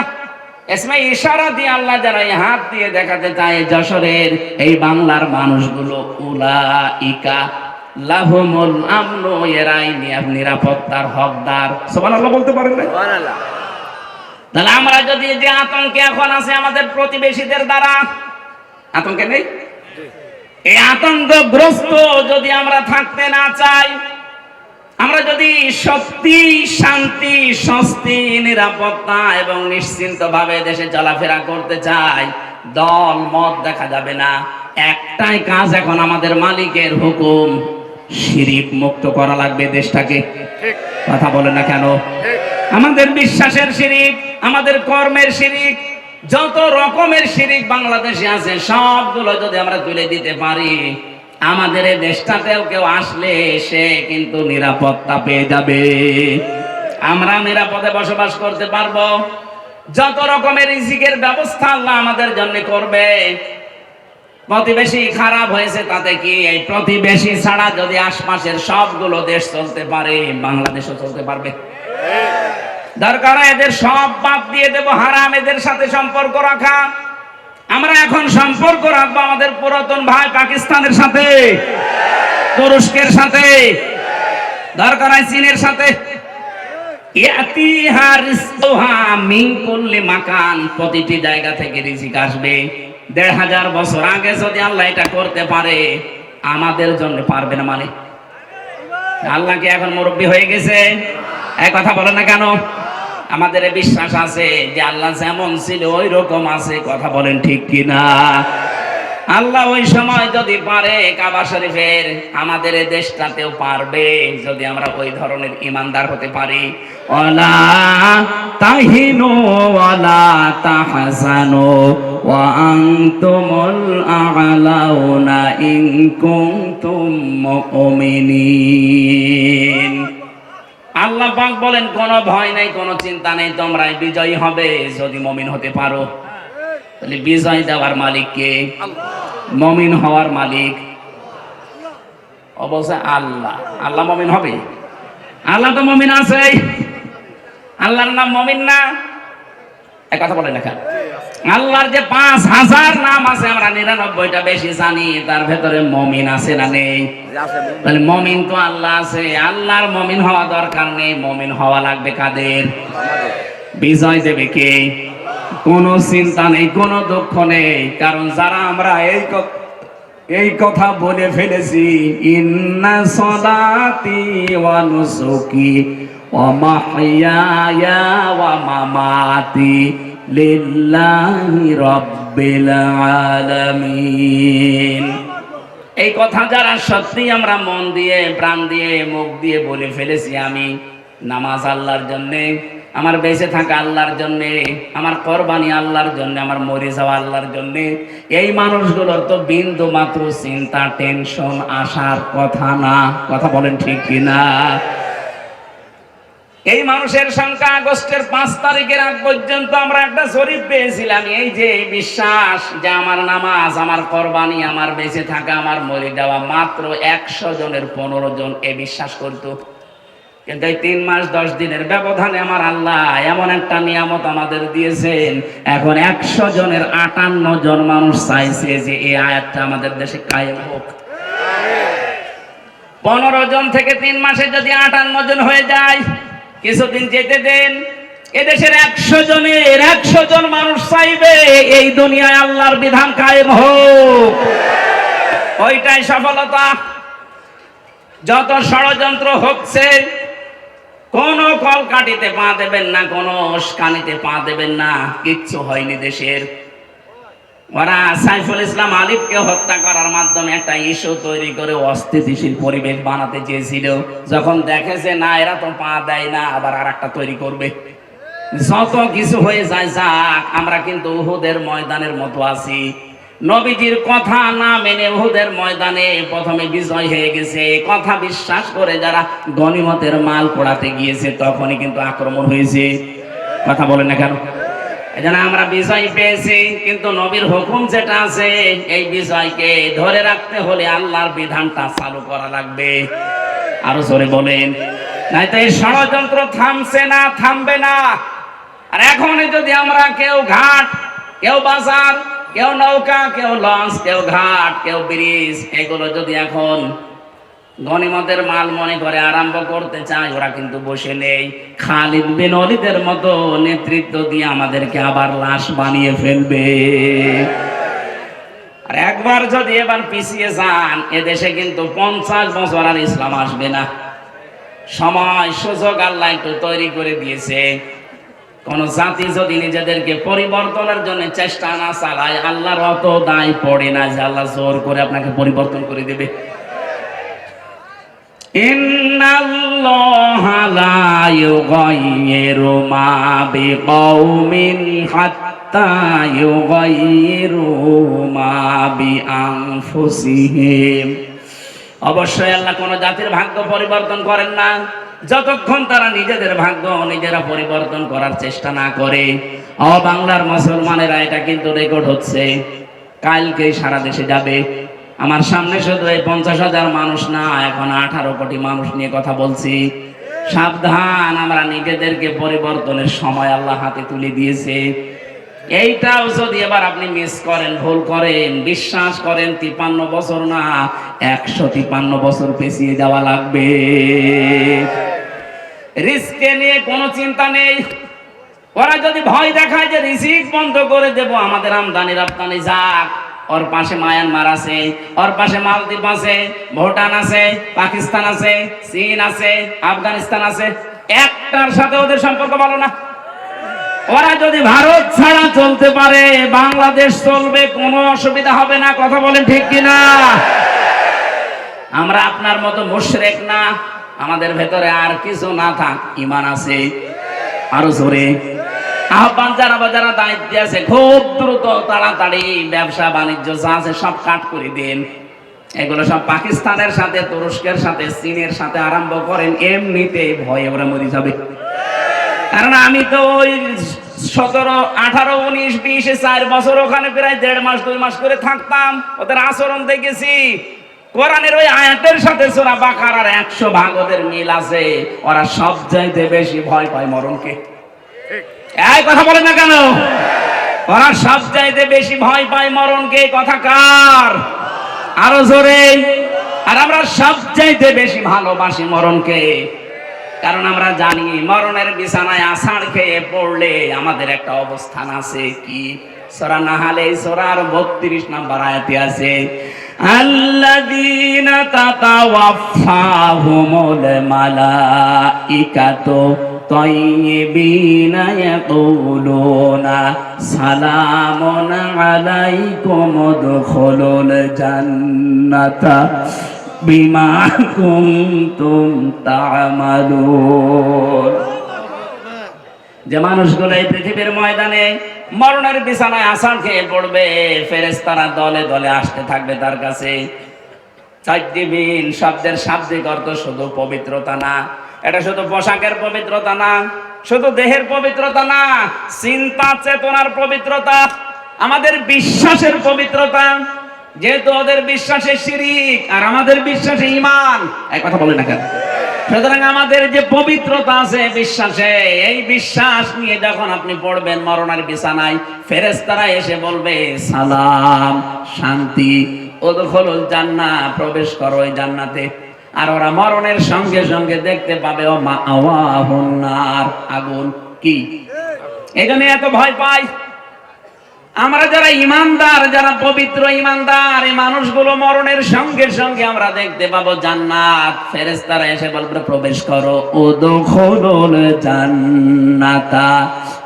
এসমে ইশারা দিয়ে আল্লাহ যারা এই হাত দিয়ে দেখাতে চায় যশোরের এই বাংলার মানুষগুলো উলাইকা লাহুমুল আমনু, এরাই নিরাপত্তার হকদার। সুবহানাল্লাহ বলতে পারেন না? সুবহানাল্লাহ। তাহলে আমরা যদি যে আতঙ্কে এখন আছে আমাদের প্রতিবেশীদের দ্বারা, আতঙ্কে নেই? এই আতঙ্কগ্রস্ত যদি আমরা থাকতে না চাই, আমরা যদি সত্যি শান্তি, স্বস্তি, নিরাপত্তা এবং নিশ্চিন্ত ভাবে দেশে চলাফেরা করতে চাই, দল মত দেখা যাবে না। একটাই কাজ এখন আমাদের মালিকের হুকুম, শিরিক মুক্ত করা লাগবে দেশটাকে। কথা বলে না কেন? আমাদের বিশ্বাসের শিরিক, আমাদের কর্মের শিরিক, যত রকমের শিরিক বাংলাদেশে আছে সবগুলো যদি আমরা তুলে দিতে পারি, আমাদের এই দেশটাতেও কেউ আসলে সে কিন্তু নিরাপত্তা পেয়ে যাবে। আমরা নিরাপদে বসবাস করতে পারবো। যত রকমের রিজিকের ব্যবস্থা আল্লাহ আমাদের জন্য করবে। প্রতিবেশী খারাপ হয়েছে তাতে কি? এই প্রতিবেশী ছাড়া যদি আশপাশের সবগুলো দেশ চলতে পারে, বাংলাদেশও চলতে পারবে। দরকার এদের সব বাদ দিয়ে দেব, হারাম এদের সাথে সম্পর্ক রাখা। আমরা এখন সম্পর্ক রাখবো আমাদের পুরাতন ভাই পাকিস্তানের সাথে, তুরস্কের সাথে, দরকার হয় চীনের সাথে। ইয়াতিহা রিজকুহা মিন কুল্লি মাকান, প্রতিটি জায়গা থেকে রিজিক আসবে। ১৫০০ বছর আগে যদি আল্লাহ এটা করতে পারে, আমাদের জন্য পারবে না মানে? আল্লাহ কি এখন মুরব্বী হয়ে গেছে? এক কথা বলে না কেন? আমাদের বিশ্বাস আছে যে আল্লাহ যেমন ছিল ওই রকম আছে। কথা বলেন ঠিক কিনা? আল্লাহ ওই সময় যদি পারে কাবা শরীফের, আমাদের এই দেশটাতেও পারবে যদি আমরা ওই ধরনের ইমানদার হতে পারি। ওয়ালা তাহিনু ওয়ালা তাহজানু ওয়া আনতুমুল আ'লাউনা ইন কুনতুম মুমিনিন। আল্লাহ পাক বলেন কোনো ভয় নাই, কোনো চিন্তা নেই, তোমরাই বিজয়ী হবে যদি মুমিন হতে পারো। তাহলে বিজয় দেওয়ার মালিক কে? মুমিন হওয়ার মালিক অবশ্যই আল্লাহ। আল্লাহ মুমিন হবে? আল্লাহ তো মুমিন আছে। আল্লাহর নাম মুমিন না? এক কথা বলেন না কেন? আল্লাহর যে ৫,০০০ নাম আছে আমরা ৯৯টা বেশি জানি, তার ভেতরে মুমিন আছে না নেই? তাহলে মুমিন তো আল্লাহ আছে। আল্লাহর মুমিন হওয়া দরকার নেই, মুমিন হওয়া লাগবে কাদের? বিজয় দেবে কে? কোনো চিন্তা নেই, কোনো দুঃখ নেই। কারণ যারা আমরা এই কথা বলে ফেলেছি, ইন্না সলাতি ওয়া নুসুকি ওয়া মাহইয়ায়া ওয়া মামাতি লিল্লাহি রাব্বিল আলামিন। এই কথা যারা সত্যি আমরা মন দিয়ে, প্রাণ দিয়ে, মুখ দিয়ে বলে ফেলেছি, আমি নামাজ আল্লাহর জন্যে, আমার বেঁচে থাকা আল্লাহর জন্যে, আমার কোরবানি আল্লাহর জন্যে, আমার মরে যাওয়া আল্লাহর জন্যে, এই মানুষগুলোর তো বিন্দু মাত্র চিন্তা, টেনশন আসার কথা না। কথা বলেন ঠিক কিনা? এই মানুষের সংখ্যা আগস্টের ৫ তারিখের আগ পর্যন্ত আমরা একটা জরিপ পেয়েছিলাম। এই যে বিশ্বাস যে আমার নামাজ, আমার কোরবানি, আমার বেঁচে থাকা, আমার মরে যাওয়া, মাত্র ১০০ জনের ১৫ জন এ বিশ্বাস করত। কিন্তু এই ৩ মাস ১০ দিনের ব্যবধানে আমার আল্লাহ এমন একটা নিয়ামত আমাদের দিয়েছেন, এখন ১০০ জনের ৫৮ জন মানুষ চাইছে যে এই আয়াতটা আমাদের দেশে কায়েম হোক। ১৫ জন থেকে ৩ মাসে যদি ৫৮ জন হয়ে যায়, কিছুদিন যেতে দেন, এদেশের ১০০ জনের ১০০ জন মানুষ চাইবে এই দুনিয়ায় আল্লাহর বিধান কায়েম হোক। ওইটাই সফলতা। যত ষড়যন্ত্র হচ্ছে, কোন কলকাঠিতে পা দেবেন না, কোন উস্কানিতে পা দেবেন না, কিচ্ছু হয়নি দেশের। ওরা সাইফুল ইসলাম আলিফকে হত্যা করার মাধ্যমে একটা ইস্যু তৈরি করে অস্থিতিশীল পরিবেশ বানাতে চেয়েছিল। যখন দেখেছে না এরা তো পা দেয় না, আবার আর একটা তৈরি করবে। যত কিছু হয়ে যায় যাক, আমরা কিন্তু উহুদের ময়দানের মতো আছি। নবীজির কথা না মেনে উহুদের ময়দানে প্রথমে বিজয় হয়ে গেছে, কথা বিশ্বাস করে যারা গনিমতের মাল পোড়াতে গিয়েছে তখনই কিন্তু আক্রমণ হয়েছে। কথা বলেন না কেন? এজন্য আমরা বিজয় পেয়েছি, কিন্তু নবীর হুকুম যেটা আছে এই বিজয়কে ধরে রাখতে হলে আল্লাহর বিধানটা চালু করা লাগবে। আরো জোরে বলেন, নাই তো এই ষড়যন্ত্র থামছে না, থামবে না। আর এখন যদি আমরা কেউ ঘাট, কেউ বাজার, কেউ নৌকা, কেউ লঞ্চ, কেউ ঘাট, কেউ ব্রিজ, এগুলো যদি এখন গনিমতের মাল মনে করে আরম্ভ করতে চায়, ওরা কিন্তু বসে নেই। খালিদ বিন ওয়ালিদের মতো নেতৃত্ব দিয়ে আমাদেরকে আবার লাশ বানিয়ে ফেলবে। আর একবার যদি এবার পিছিয়ে যান, এদেশে কিন্তু 50 বছর আর ইসলাম আসবে না। সময় সুযোগ আল্লাহ একটু তৈরি করে দিয়েছে। কোন জাতি যদি নিজেদেরকে পরিবর্তনের জন্য চেষ্টা না চালায়, আল্লাহর অত দায় পড়ে না যে আল্লাহ জোর করে আপনাকে পরিবর্তন করে দেবে। ইন্নাল্লাহা লা ইউগাইয়িরু মা বিকাউমিন হাত্তা ইউগাইয়িরু মা বিআনফুসিহিম। অবশ্যই আল্লাহ কোন জাতির ভাগ্য পরিবর্তন করেন না যতক্ষণ তারা নিজেদের ভাগ্য নিজেরা পরিবর্তন করার চেষ্টা না করে। বাংলার মুসলমানেরা, এটা কিন্তু রেকর্ড হচ্ছে, কালকে সারা দেশে যাবে। আমার সামনে শুধু এই 50,000 মানুষ না, এখন 18 কোটি মানুষ নিয়ে কথা বলছি। সাবধান, আমরা নিজেদেরকে পরিবর্তনের সময় আল্লাহ হাতে তুলে দিয়েছে। এইটাও যদি এবার আপনি মিস করেন, ভুল করেন, বিশ্বাস করেন 53 বছর না 153 বছর পেছিয়ে যাওয়া লাগবে। রিস্কে নিয়ে কোনো চিন্তা নেই। ওরা যদি ভয় দেখায় যে রিজিক বন্ধ করে দেব, আমাদের আমদানি রপ্তানি যাক, ওর পাশে মায়ানমার আছে, ওর পাশে মালদ্বীপ আছে, ভুটান আছে, পাকিস্তান আছে, চীন আছে, আফগানিস্তান আছে, একটার সাথে ওদের সম্পর্ক ভালো না। ওরা যদি ভারত ছাড়া চলতে পারে, বাংলাদেশ চলবে, কোনো অসুবিধা হবে না। কথা বলেন ঠিক কিনা? আমরা আপনার মতো মুশরিক না। আমাদের ভেতরে আর কিছু না থাক, ঈমান আছে। আরো জোরে আহ্বান জানাবো, যারা দায়িত্বে আছে, খুব দ্রুত তাড়াতাড়ি ব্যবসা বাণিজ্য যা আছে সব কাট করে দিন। এগুলো সব পাকিস্তানের সাথে, তুরস্কের সাথে, চীনের সাথে আরম্ভ করেন। এমনিতে ভয়ে ওরা মরে যাবে। কারণ আমি তো ওই 17, 18, 19, 20, 4 বছর ওখানে প্রায় 1.5 মাস 2 মাস করে থাকতাম। ওদের আচরণ দেখেছি। কোরআনের ওই আয়াতের সাথে সূরা বাকারার 100 ভাগ ওদের মিল আছে। ওরা সবচাইতে বেশি ভয় পায় মরণকে। এই কথা বলে না কেন? ওরা সবচাইতে বেশি ভয় পায় মরণকে। কথা কার? আরো জোরে। আর আমরা সবচাইতে বেশি ভালোবাসি মরণকে। কারণ আমরা জানি মরণের বিছানায় আছাড় খেয়ে পড়লে আমাদের একটা অবস্থান আছে। কি? সূরা নাহলে সূরার 32 নম্বর আয়াতে আছে, আল্লাযীনা তাতাওয়াফাহুমুল মালাইকাতু তাইয়্যিবিনা ইয়াকুলুনা সালামুন আলাইকুম উদখুলুল জান্নাতা বিমা কুনতুম তা'মালুন। যে মানুষগুলো এই পৃথিবীর ময়দানে মরণের বিছানায় আছাড় খেয়ে পড়বে, ফেরেশতারা দলে দলে আসতে থাকবে তার কাছে। তাইয়্যিবিন শব্দের শাব্দিক অর্থ শুধু পবিত্রতা না, এটা শুধু পোশাকের পবিত্রতা না, শুধু দেহের পবিত্রতা না, চিন্তা চেতনার পবিত্রতা, আমাদের বিশ্বাসের পবিত্রতা। যেহেতু ওদের বিশ্বাসে শিরিক আর আমাদের বিশ্বাসে ঈমান, এক কথা বলে না কেন? সুতরাং আমাদের যে পবিত্রতা আছে বিশ্বাসে, এই বিশ্বাস নিয়ে যখন আপনি পড়বেন মরণের বিছানায়, ফেরেশতারা এসে বলবে সালাম, শান্তি, উদখুলুল জান্নাহ, প্রবেশ করো এই জান্নাতে। আর ওরা মরণের সঙ্গে সঙ্গে দেখতে পাবে ও মাআওয়াহুন নার, আগুন। কি এজন্য এত ভয় পাই আমরা যারা ইমানদার, যারা পবিত্র ইমানদার, এই মানুষগুলো মরণের সঙ্গে সঙ্গে আমরা দেখতে পাবো জান্নাত। ফেরেশতারা এসে বলবে প্রবেশ করো, উদখুলুল জান্নাতা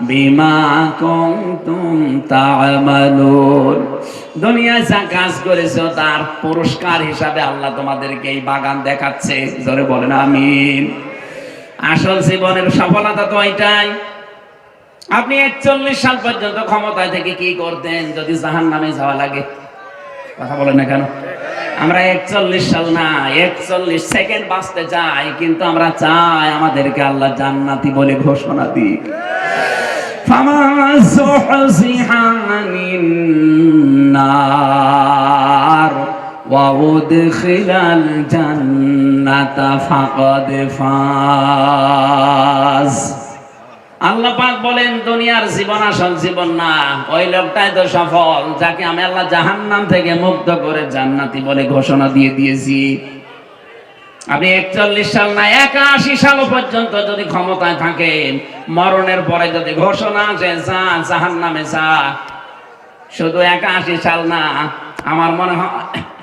বিমা কুনতুম তা'মালুন। দুনিয়ায় যা কাজ করেছো তার পুরস্কার হিসাবে আল্লাহ তোমাদেরকে এই বাগান দেখাচ্ছে। জোরে বলেন আমিন। আসল জীবনের সফলতা তো এটাই। আপনি 41 সাল পর্যন্ত ক্ষমতায় থেকে কি করতেন যদি জাহান্নামে যাওয়া লাগে? কথা বলেন না কেন? আমরা 41 সাল না 41 সেকেন্ড বাঁচতে চাই, কিন্তু আমরা চাই আমাদেরকে আল্লাহ জান্নাতি বলে ঘোষণা দিক। ফামান যুহজিহা আনিন নার ওয়া উদখিলাল জান্নাতা ফাকাদ ফাজ। আল্লাহ পাক বলেন দুনিয়ার জীবন আসল জীবন না, ওই লোকটাই তো সফল যাকে আমি আল্লাহ জাহান্নাম থেকে মুক্ত করে জান্নাতি বলে ঘোষণা দিয়ে দিয়েছি। আপনি 41 সাল না 81 সাল পর্যন্ত যদি ক্ষমতায় থাকেন, মরণের পরে যদি ঘোষণা আসে যা জাহান্নামে যা, শুধু 81 সাল না, আমার মনে হয়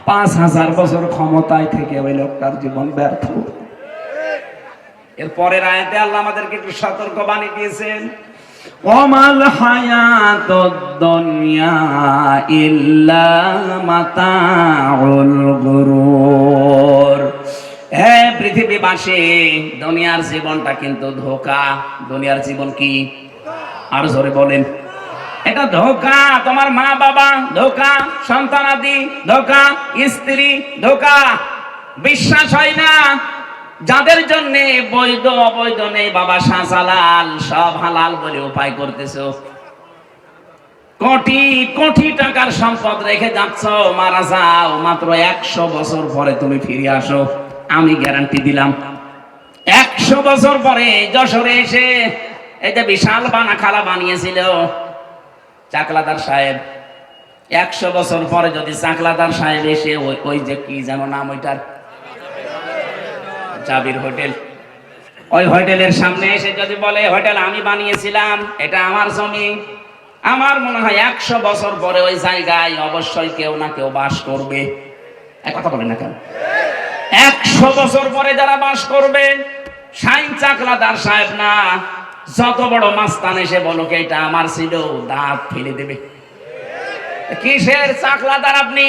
5000 বছর ক্ষমতায় থেকে ওই লোকটার জীবন ব্যর্থ। এর পরের আয়াতে আল্লাহ আমাদেরকে একটু সতর্ক বাণী দিয়েছেন, ওমাল হায়াতুদ দুনিয়া ইল্লা মাতাউল গুরুর। হে পৃথিবীবাসী, দুনিয়ার জীবনটা কিন্তু ধোঁকা। দুনিয়ার জীবন কি? আর জোরে বলেন। এটা ধোঁকা। তোমার মা বাবা ধোঁকা, সন্তানাদি ধোঁকা, স্ত্রী ধোঁকা। বিশ্বাস হয় না? যাদের জন্য বৈধ অবৈধ নেই, বাবা শাহজালাল, সব হালাল বলে উপায় করতেছো। কোটি কোটি টাকার সম্পদ রেখে যাচ্ছ, মারা যাও, মাত্র 100 বছর পরে তুমি ফিরে আসো, আমি গ্যারান্টি দিলাম 100 বছর পরে যশোরে এসে এই যে বিশাল বানাখালা বানিয়েছিল চাকলাদার সাহেব, 100 বছর পরে যদি চাকলাদার সাহেব এসে ওই যে কি যেন নাম ওইটার, জাবির হোটেল, ওই হোটেলের সামনে এসে যদি বলে হোটেল আমি বানিয়েছিলাম, এটা আমার জমি, আমার মনে হয় 100 বছর পরে ওই জায়গায় অবশ্যই কেউ না কেউ বাস করবে। এক কথা বলেন না কেন? 100 বছর পরে যারা বাস করবে, শাইন চাকলাদার সাহেব না, যত বড় মাস্তান এসে বলো এটা আমার ছিল, দাঁত ফেলে দেবে। কিসের চাকলাদার আপনি?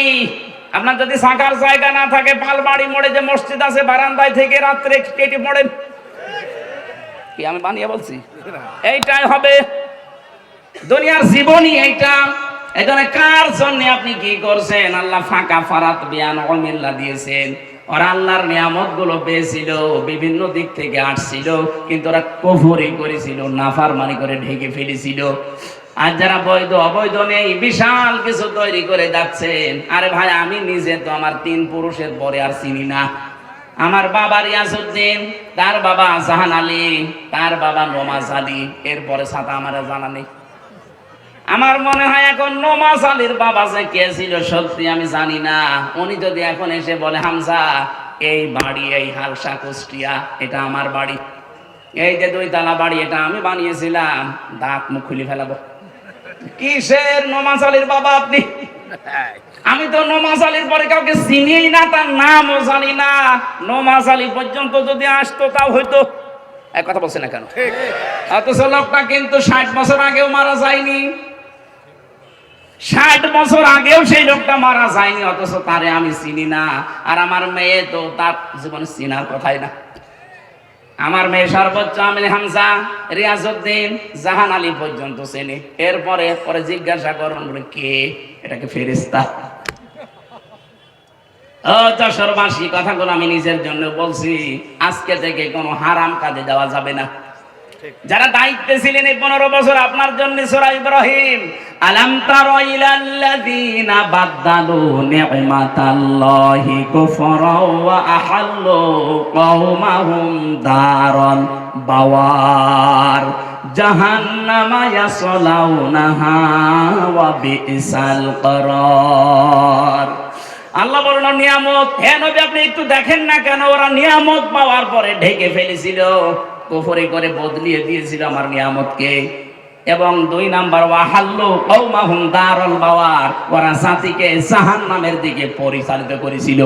আপনার যদি থাকার জায়গা না থাকে, পালবাড়ি মোড়ে যে মসজিদ আছে, বারান্দায় থেকে রাত্রে কেটে পড়েন। কি আমি বানিয়ে বলছি? এইটাই হবে দুনিয়ার জীবনই এইটা। এখানে কার জন্য আপনি কি করছেন? আল্লাহ ফাঁকা ফারাত বিয়ান অমিল্লা দিয়েছেন। ওরা আল্লাহর নিয়ামত গুলো পেয়েছিল, বিভিন্ন দিক থেকে আসছিল, কিন্তু ওরা কুফরি করেছিল, নাফরমানি করে ঢেকে ফেলেছিল। আর যারা বৈধ অবৈধ নেই, বিশাল কিছু তৈরি করে যাচ্ছেন। আরে ভাই, আমি নিজে তো আমার 3 পুরুষের পরে আর চিনি না। আমার বাবা রিয়াজউদ্দিন, তার বাবা জাহান আলী, তার বাবা নমাজ আলী, এরপরে সাথে আমার জানা নেই। আমার মনে হয় এখন নমাজ আলীর বাবা যে কে ছিল সত্যি আমি জানি না। উনি যদি এখন এসে বলে হামজা এই বাড়ি, এই হালসা কুষ্টিয়া, এটা আমার বাড়ি, এই যে 2 তলা বাড়ি এটা আমি বানিয়েছিলাম, দাঁত মুখ খুলে ফেলাবো। কিসের নমাজ আলীর বাবা আপনি? আমি তো নমাজ আলীর পরে কাউকে চিনিই না, তার নামও জানি না। নমাজ আলী পর্যন্ত যদি আসতো তাও হয়তো। এক কথা বলছে না কেন? অথচ লোকটা কিন্তু 60 বছর আগেও মারা যায়নি। 60 বছর আগেও সেই লোকটা মারা যায়নি, অথচ তারে আমি চিনি না। আর আমার মেয়ে তো তার জীবনে চিনার কথাই না। আমার মেয়ে সর্বোচ্চ আমির হামজা, রিয়াজউদ্দিন, জাহান আলী পর্যন্ত চেনে। এরপরে পরে জিজ্ঞাসা করুন কে? এটাকে ফেরেশতা। ও যশোরবাসী, কথাগুলো আমি নিজের জন্য বলছি। আজকে থেকে কোনো হারাম কাজে যাওয়া যাবে না। যারা দায়িত্বে ছিলেন এই 15 বছর, আপনার জন্য সূরা ইব্রাহিম, আলাম তারা ইলাল্লাযীনা বাদদালু নি'মাতাল্লাহি কুফরা ওয়া আহাল্লু কওমাহুম দারাল বাওয়ার জাহান্নামা ইয়াসলাউনাহা ওয়া বিসাল করার। আল্লাহ বলল নিয়ামত, হে নবী আপনি একটু দেখেন না কেন, ওরা নিয়ামত পাওয়ার পরে ঢেকে ফেলেছিল, কুফরি করে বদলিয়ে দিয়েছিল আমার নিয়ামতকে। এবং 2 নাম্বার ওয়াহাল্লু কওমাহুম দারাল বাওয়ার, ওরা জাতিকে জাহান্নামের দিকে পরিচালিত করেছিল।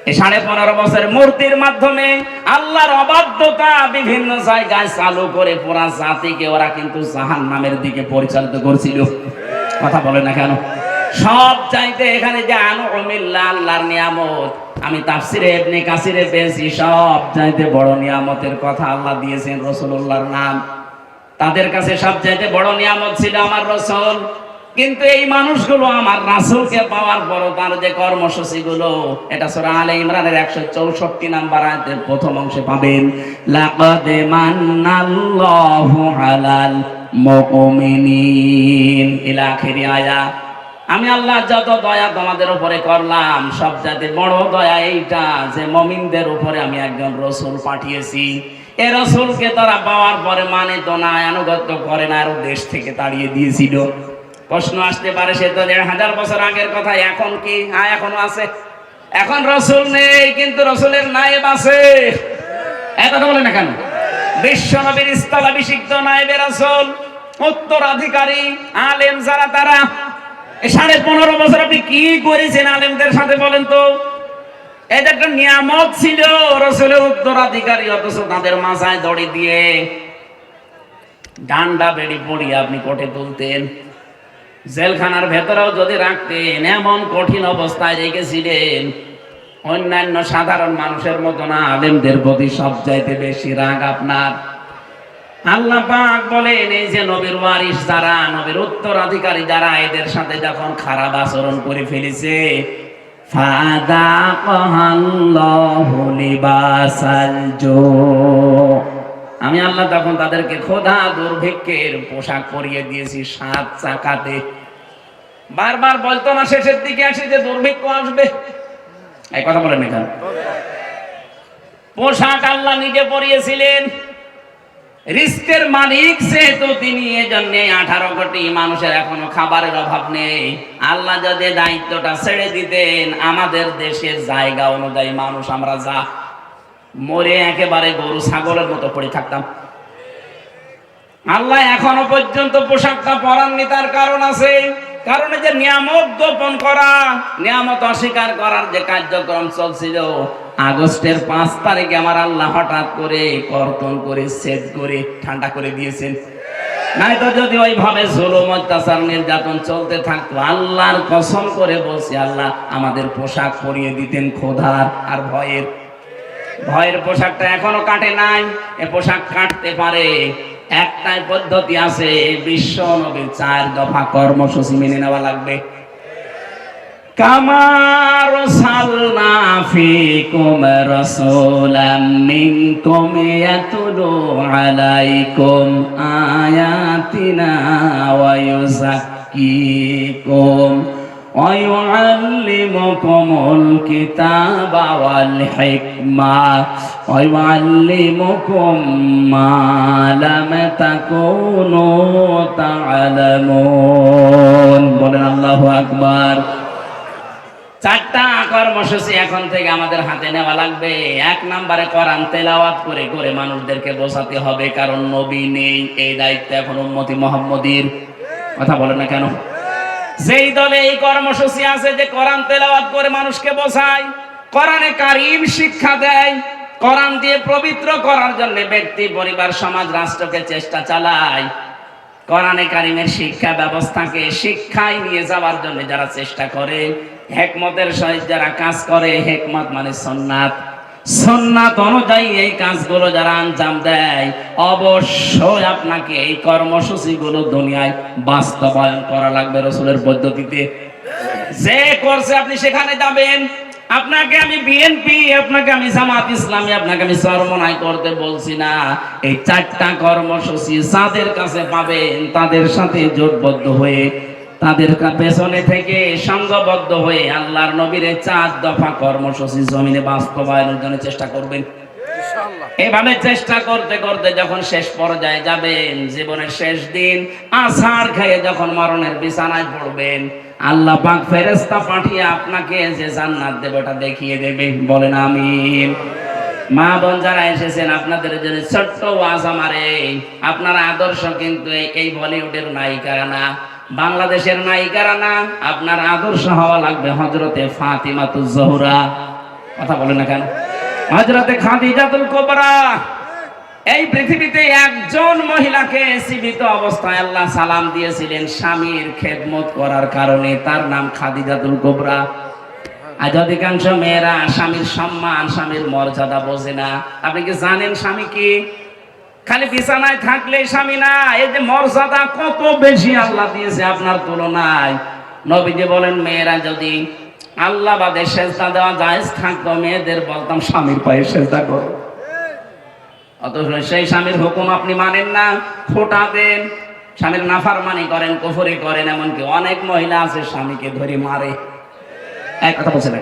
এই 15.5 বছর মূর্তির মাধ্যমে আল্লাহর অবাধ্যতা বিভিন্ন জায়গায় চালু করে পুরা জাতিকে ওরা কিন্তু জাহান্নামের দিকে পরিচালিত করছিল। কথা বলে না কেন? সব চাইতে এখানে যে আনউমিল্লাহ আল্লাহর নিয়ামত, আমি তাফসিরে ইবনে কাসিরে পেয়েছি, সব চাইতে বড় নিয়ামতের কথা আল্লাহ দিয়েছেন রাসূলুল্লাহর নাম। তাদের কাছে সব চাইতে বড় নিয়ামত ছিল আমার রাসূল। কিন্তু এই মানুষগুলো আমার রাসূলকে পাওয়ার পরও তার যে কর্মসূচিগুলো, এটা সূরা আলে ইমরানের 164 নাম্বার আয়াতের প্রথম অংশে পাবেন, লাকাদ মান্নাল্লাহু আলাল মুমিনিন ইলা আখিরি আয়াত। আমি আল্লাহ যত দয়া তোমাদের উপরে করলাম, সবচেয়ে বড় দয়া এইটা যে মুমিনদের উপরে আমি একজন রাসূল পাঠিয়েছি। এ রাসূলকে তারা পাওয়ার পরে মানে তো না, আনুগত্য করে না, আরো দেশ থেকে তাড়িয়ে দিয়েছিল। প্রশ্ন আসতে পারে সে তো ১৫০০ বছর আগের কথা, এখন কি? হ্যাঁ, এখনো আছে। এখন রাসূল নেই, কিন্তু রাসূলের নায়েব আছে। এই কথা বলে না কেন? বিশ্ব নবীর স্থলাভিষিক্ত নায়েবে রাসূল, উত্তরাধিকারী আলেম যারা, তারা 15.5 বছর আপনি কি করেছেন আলেমদের সাথে বলেন তো? এটা একটা নিয়ামত ছিল রাসূলের উত্তরাধিকারী, অথচ তাদের মাথায় দড়ি দিয়ে ডান্ডা বেড়ি পড়িয়ে আপনি কোটে তুলতেন। জেলখানার ভেতরেও যদি রাখতেন, এমন কঠিন অবস্থায় রেখেছিলেন, অন্যান্য সাধারণ মানুষের মতো না, আলেমদের প্রতি সবচাইতে বেশি রাগ আপনার। আল্লাহ পাক বলেন, এই যে নবীর ওয়ারিস যারা, নবীর উত্তরাধিকারী যারা, এদের সাথে যখন খারাপ আচরণ করে ফেলেছে, ফাদাকাল্লাহু লিবাসাল জু, আমি আল্লাহ তখন তাদেরকে ক্ষুধা দুর্ভিক্ষের পোশাক পরিয়ে দিয়েছি 7 চাকাতে। বারবার বলতো না শেষের দিকে আসে যে দুর্ভিক্ষ আসবে? এই কথা বলেন এখানে। পোশাক আল্লাহ নিজে পরিয়েছিলেন। রিস্কের মালিক যেহেতু তিনি, এজন্য 18 কোটি মানুষের এখনো খাবারের অভাব নেই। আল্লাহ যদি দায়িত্বটা ছেড়ে দিতেন, আমাদের দেশের জায়গা অনুযায়ী মানুষ আমরা যা মরে একেবারে গরু ছাগলের মতো পড়ে থাকতাম। আল্লাহ এখনো পর্যন্ত পোশাকটা পরাননি, তার কারণ আছে। কারণ যে নিয়ামত গোপন করা, নিয়ামত অস্বীকার করার যে কার্যক্রম চলছিল, আগস্টের 5 তারিখে আমার আল্লাহ হঠাৎ করে কর্তন করে সেট করে ঠান্ডা করে দিয়েছেন। নাই তো যদি ওইভাবে জুলুম অত্যাচার নির্যাতন চলতে থাকতো, আল্লাহর কসম করে বলছি, আল্লাহ আমাদের পোশাক পরিয়ে দিতেন ক্ষুধার আর ভয়ের। ভয়ের পোশাকটা এখনো কাটে নাই। এ পোশাক কাটতে পারে, একটাই পদ্ধতি আছে, বিশ্ব নবীর 4 দফা কর্মসূচি মেনে নেওয়া লাগবে। কামা আরসালনা ফীকুম রাসূলাম মিনকুম ইয়াতলু আলাইকুম আয়াতিনা ওয়া ইউযাক্কিকুম ওয়া ইউআল্লিমুকুমুল কিতাবা ওয়াল হিকমা ওয়া ইউআল্লিমুকুম মা লাম তাকুনু তা'লামুন। বলেন আল্লাহু আকবার। 4টা কর্মসূচি এখন থেকে আমাদের হাতে নেওয়া লাগবে। 1 নম্বরে কোরআন তেলাওয়াত করে করে মানুষদেরকে বোঝাতে হবে, কারণ নবী নেই, এই দায়িত্ব এখন উম্মতি মুহাম্মদীর। কথা বলেন না কেন? যেই দলে এই কর্মসূচি আছে যে কোরআন তেলাওয়াত করে মানুষকে বোঝায়, কোরআনে কারীম শিক্ষা দেয়, কোরআন দিয়ে পবিত্র করার জন্য ব্যক্তি, পরিবার, সমাজ, রাষ্ট্রকে চেষ্টা চালায়, কোরআনে কারীমের শিক্ষা ব্যবস্থাকে শিক্ষায় নিয়ে যাওয়ার জন্য যারা চেষ্টা করে, হিকমতের সহিত যারা কাজ করে, হিকমত মানে সুন্নাত, সুন্নাত অনুযায়ী এই কাজগুলো যারা আঞ্জাম দেয়, অবশ্যই আপনাকে এই কর্মসূচিগুলো দুনিয়ায় বাস্তবায়ন করা লাগবে রাসূলের পদ্ধতিতে। যে করছে আপনি সেখানে যাবেন। আপনাকে আমি বিএনপি, আপনাকে আমি জামাত ইসলামী, আপনাকে আমি চরমনাই করতে বলছি না। এই 4টা কর্মসূচি যাদের কাছে পাবেন, তাদের সাথে জোটবদ্ধ হয়ে, তাদের পেছনে থেকে সংঘবদ্ধ হয়ে আল্লাহর নবীর 4 দফা কর্মসূচি জমিনে বাস্তবায়নের জন্য চেষ্টা করবেন। এভাবে চেষ্টা করতে করতে যখন শেষ পর্যায়ে যাবেন, জীবনের শেষ দিন, আছাড় খেয়ে যখন মরণের বিছানায় পড়বেন, আল্লাহ পাক ফেরেশতা পাঠিয়ে আপনাকে যে জান্নাত দেবে ওটা দেখিয়ে দেবে। বলেন আমিন। মা বোন যারা এসেছেন, আপনাদের জন্য ছোট্ট ওয়াজ আমারে, আপনার আদর্শ কিন্তু এই বলিউডের নায়িকারা না, বাংলাদেশের নায়িকারা না, আপনার আদর্শ হওয়া লাগবে হযরতে ফাতিমাতুজ জোহরা। কথা বলেন না কেন? হযরতে খাদিজাতুল কুবরা। এই পৃথিবীতে একজন মহিলাকে জীবিত অবস্থায় আল্লাহ সালাম দিয়েছিলেন স্বামীর খেদমত করার কারণে, তার নাম খাদিজাতুল কুবরা। আজ অধিকাংশ মেয়েরা স্বামীর সম্মান, স্বামীর মর্যাদা বোঝে না। আপনি কি জানেন স্বামী কি? খালি বিছানায় থাকলে স্বামী না, এই যে মর্যাদা কত বেশি আল্লাহ দিয়েছে আপনার তুলনায়। নবীজি বলেন, মেয়েরা যদি আল্লাহ বাদে সেজদা দেওয়া জায়েজ থাকতো, মেয়েদের বলতাম স্বামীর পায়ে সেজদা করো। অথচ সেই স্বামীর হুকুম আপনি মানেন না, খোঁটা দেন, স্বামীর নাফরমানি করেন, কুফরি করেন। এমনকি অনেক মহিলা আছে স্বামীকে ধরে মারে। এক কথা বলছে না,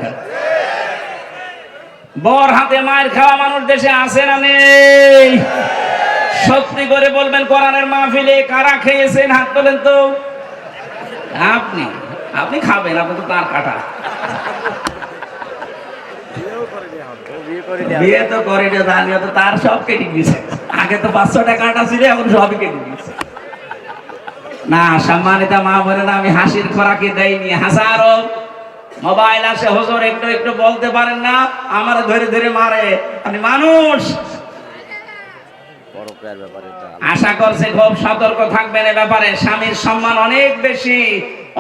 বর হাতে মায়ের খাওয়া মানুষ দেশে আছে না নেই? সত্যি করে বলবেন, কোরআনের মাহফিলে কারা খেয়েছেন? হাত তোলেন তো। আপনি আপনি খাবেন, আপনি তো তার কাটা। বিয়ে তো করে জানিও তো, তার সব কেটে দিয়েছে। আগে তো 500 টাকা কাটা ছিল, এখন সবই কেটে দিয়েছে। না সম্মানিত মা বোনেরা, আমি হাসির খোরাকি দেয়নি। হাজারো মোবাইল আসে, হুজুর একটু একটু বলতে পারেন না, আমার ধরে ধরে মারে। আমি মানুষ, আশা করছে খুব সতর্ক থাকবেন এ ব্যাপারে। স্বামীর সম্মান অনেক বেশি,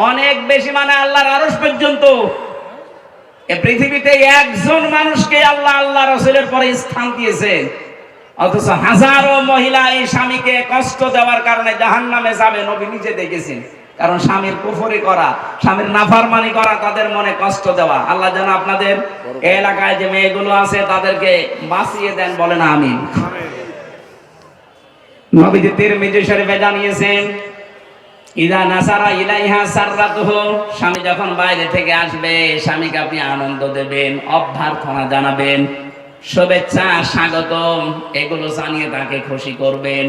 অনেক বেশি, মানে আল্লাহর আরশ পর্যন্ত। এই পৃথিবীতে একজন মানুষকে আল্লাহ আল্লাহ রাসূলের পরে স্থান দিয়েছে, অথচ হাজারো মহিলা এই স্বামীকে কষ্ট দেওয়ার কারণে জাহান্নামে যাবে। নবী নিজে দেখেছেন। কারণ স্বামীর কুফরি করা, স্বামীর নাফরমানি করা, তাদের মনে কষ্ট দেওয়া। আল্লাহ যেন আপনাদের এলাকায় যে মেয়েগুলো আছে তাদেরকে বাঁচিয়ে দেন, বলেন আমিন। নবীজি তিরমিজি শরীফে জানিয়েছেন, ইদা নাসারা ইলাইহা সাররাতুহু, স্বামী যখন বাইরে থেকে আসবে, স্বামীকে আপনি আনন্দ দেবেন, অভ্যর্থনা জানাবেন, শুভেচ্ছা, স্বাগতম, এগুলো জানিয়ে তাকে খুশি করবেন।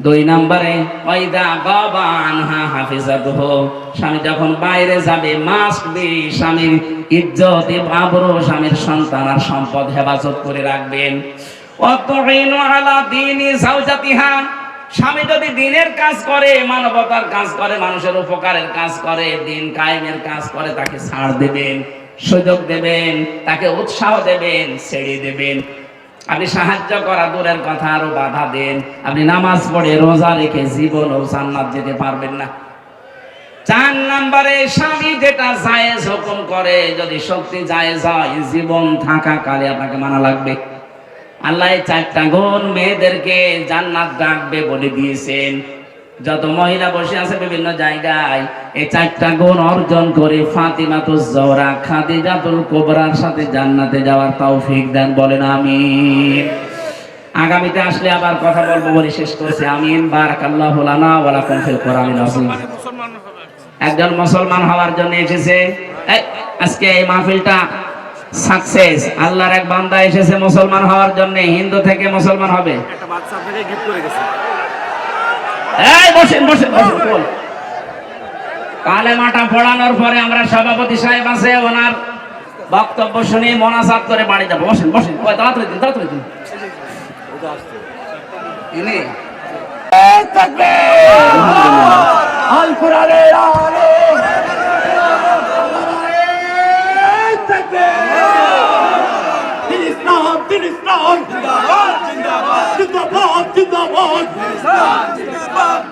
2 নম্বরে ওয়াইদা গাবা আনহা হাফিজাতুহু, স্বামী যখন বাইরে যাবে মাস্ট বি স্বামীর ইজ্জত, আবরু, স্বামীর সন্তান আর সম্পদ হেফাজত করে রাখবেন। ওয়াতুইনু আলা দীনি যাওজাতিহা, স্বামী যদি দিনের কাজ করে, মানবতার কাজ করে, মানুষের উপকারের কাজ করে, দিন কায়েমের কাজ করে, তাকে ছাড় দেবেন, সুযোগ দেবেন, তাকে উৎসাহ দেবেন, ছেড়ে দেবেন। আপনি সাহায্য করা দূরের কথা, আরো বাধা দেন। আপনি নামাজ পড়ে রোজা রেখে জীবনও জান্নাত যেতে পারবেন না। 4 নম্বরে স্বামী যেটা জায়েজ হুকুম করে, যদি শক্তি জায়েজ হয়, জীবন থাকা কালে আপনাকে মানা লাগবে। আল্লাহ 4টা গুণ মেয়েদেরকে জান্নাত ডাকবে বলে দিয়েছেন। যত মহিলা বসে আছে বিভিন্ন জায়গায়, এই 4টা গুণ অর্জন করে ফাতিমাতুজ জোহরা খাদিজাতুল কুবরার সাথে জান্নাতে যাওয়ার তৌফিক দেন, বলেন আমিন। আগামীতে আসলে আবার কথা বলবো বলে শেষ করছি। আমিন। বারাকাল্লাহু লানা ওয়া লাকুম ফিল কোরআনিল আযীম। একজন মুসলমান হওয়ার জন্য এসেছে। আজকে এই মাহফিলটা সাকসেস। আল্লাহর এক বান্দা এসেছে মুসলমান হওয়ার জন্য, হিন্দু থেকে মুসলমান হবে। একটা বাচ্চা আপনাকে গিফট করে গেছে। এই বসেন বসেন বসেন, বল। কালেমাটা পড়ানোর পরে আমরা সভাপতি সাহেব আছে, ওনার বক্তব্য শুনে মোনাজাত করে বাড়ি যাব। বসেন বসেন, ওই তাড়াতাড়ি দিন, তাড়াতাড়ি দিন। ইনি এই তাকবীর, আল কোরআনের আলো, এই তাকবীর, দিন ইসলাম, দিন ইসলাম, জিন্দাবাদ জিন্দাবাদ, জিন্দাবাদ জিন্দাবাদ, ইসলাম জিন্দাবাদ।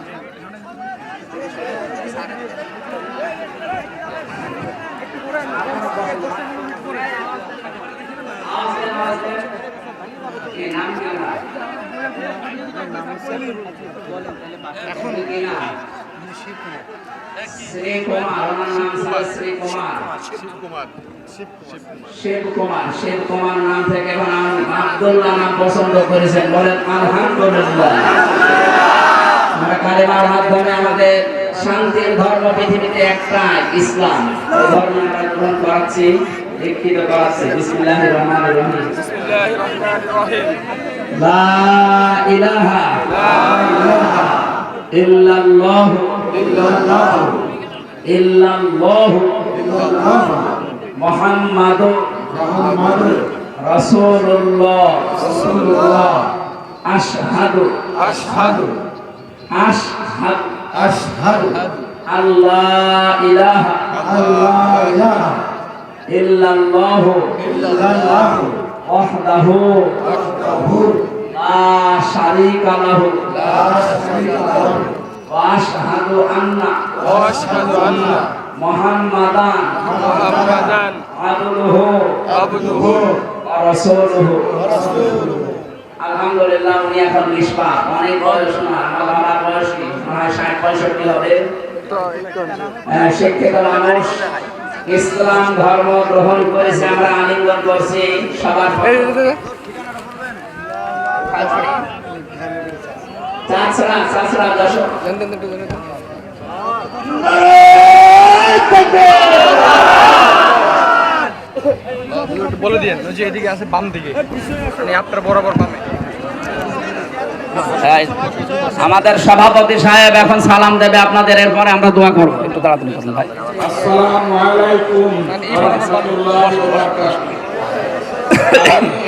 শিবকুমার নাম থেকে আব্দুল্লাহ নাম পছন্দ করেছেন, বলেন আলহামদুলিল্লাহ। আমরা কালেমার মাধ্যমে আমাদের শান্তির ধর্ম পৃথিবীতে একটা, ইসলাম। এই ধর্ম আমরা গ্রহণ করাচ্ছি, দীক্ষিত করাচ্ছি। বিসমিল্লাহির রহমানির রহিম। বিসমিল্লাহির রহমানির রহিম। লা ইলাহা ইল্লাল্লাহু ইল্লাল্লাহু ইল্লাল্লাহু মুহাম্মাদুর রাসূলুল্লাহ রাসূলুল্লাহ আশহাদু আশহাদু আশহাদু আশহাদু আল্লাহ ইলাহা ইল্লাল্লাহু ওয়াহদাহু লা শারীকা লাহু ওয়া আশহাদু আন্না মুহাম্মাদান আবদুহু ওয়া রাসূলুহু। আলহামদুলিল্লাহ, উনি এখন নিষ্পাপ, অনেক বয়স না, আমার বাবার বয়স কি 60-65 হবে। শিক্ষিত মানুষ, ইসলাম ধর্ম গ্রহণ করেছে, আমরা আলিঙ্গন করছি সবার। চাচরা দর্শক বলে দিয়েন যে এদিকে আছে বাম দিকে, মানে আপনার বরাবর বামে। আমাদের সভাপতি সাহেব এখন সালাম দেবে আপনাদের, এরপরে আমরা দোয়া করবো। একটু তাড়াতাড়ি করুন ভাই। আসসালামু আলাইকুম ওয়া রাহমাতুল্লাহি ওয়া বারাকাতুহু।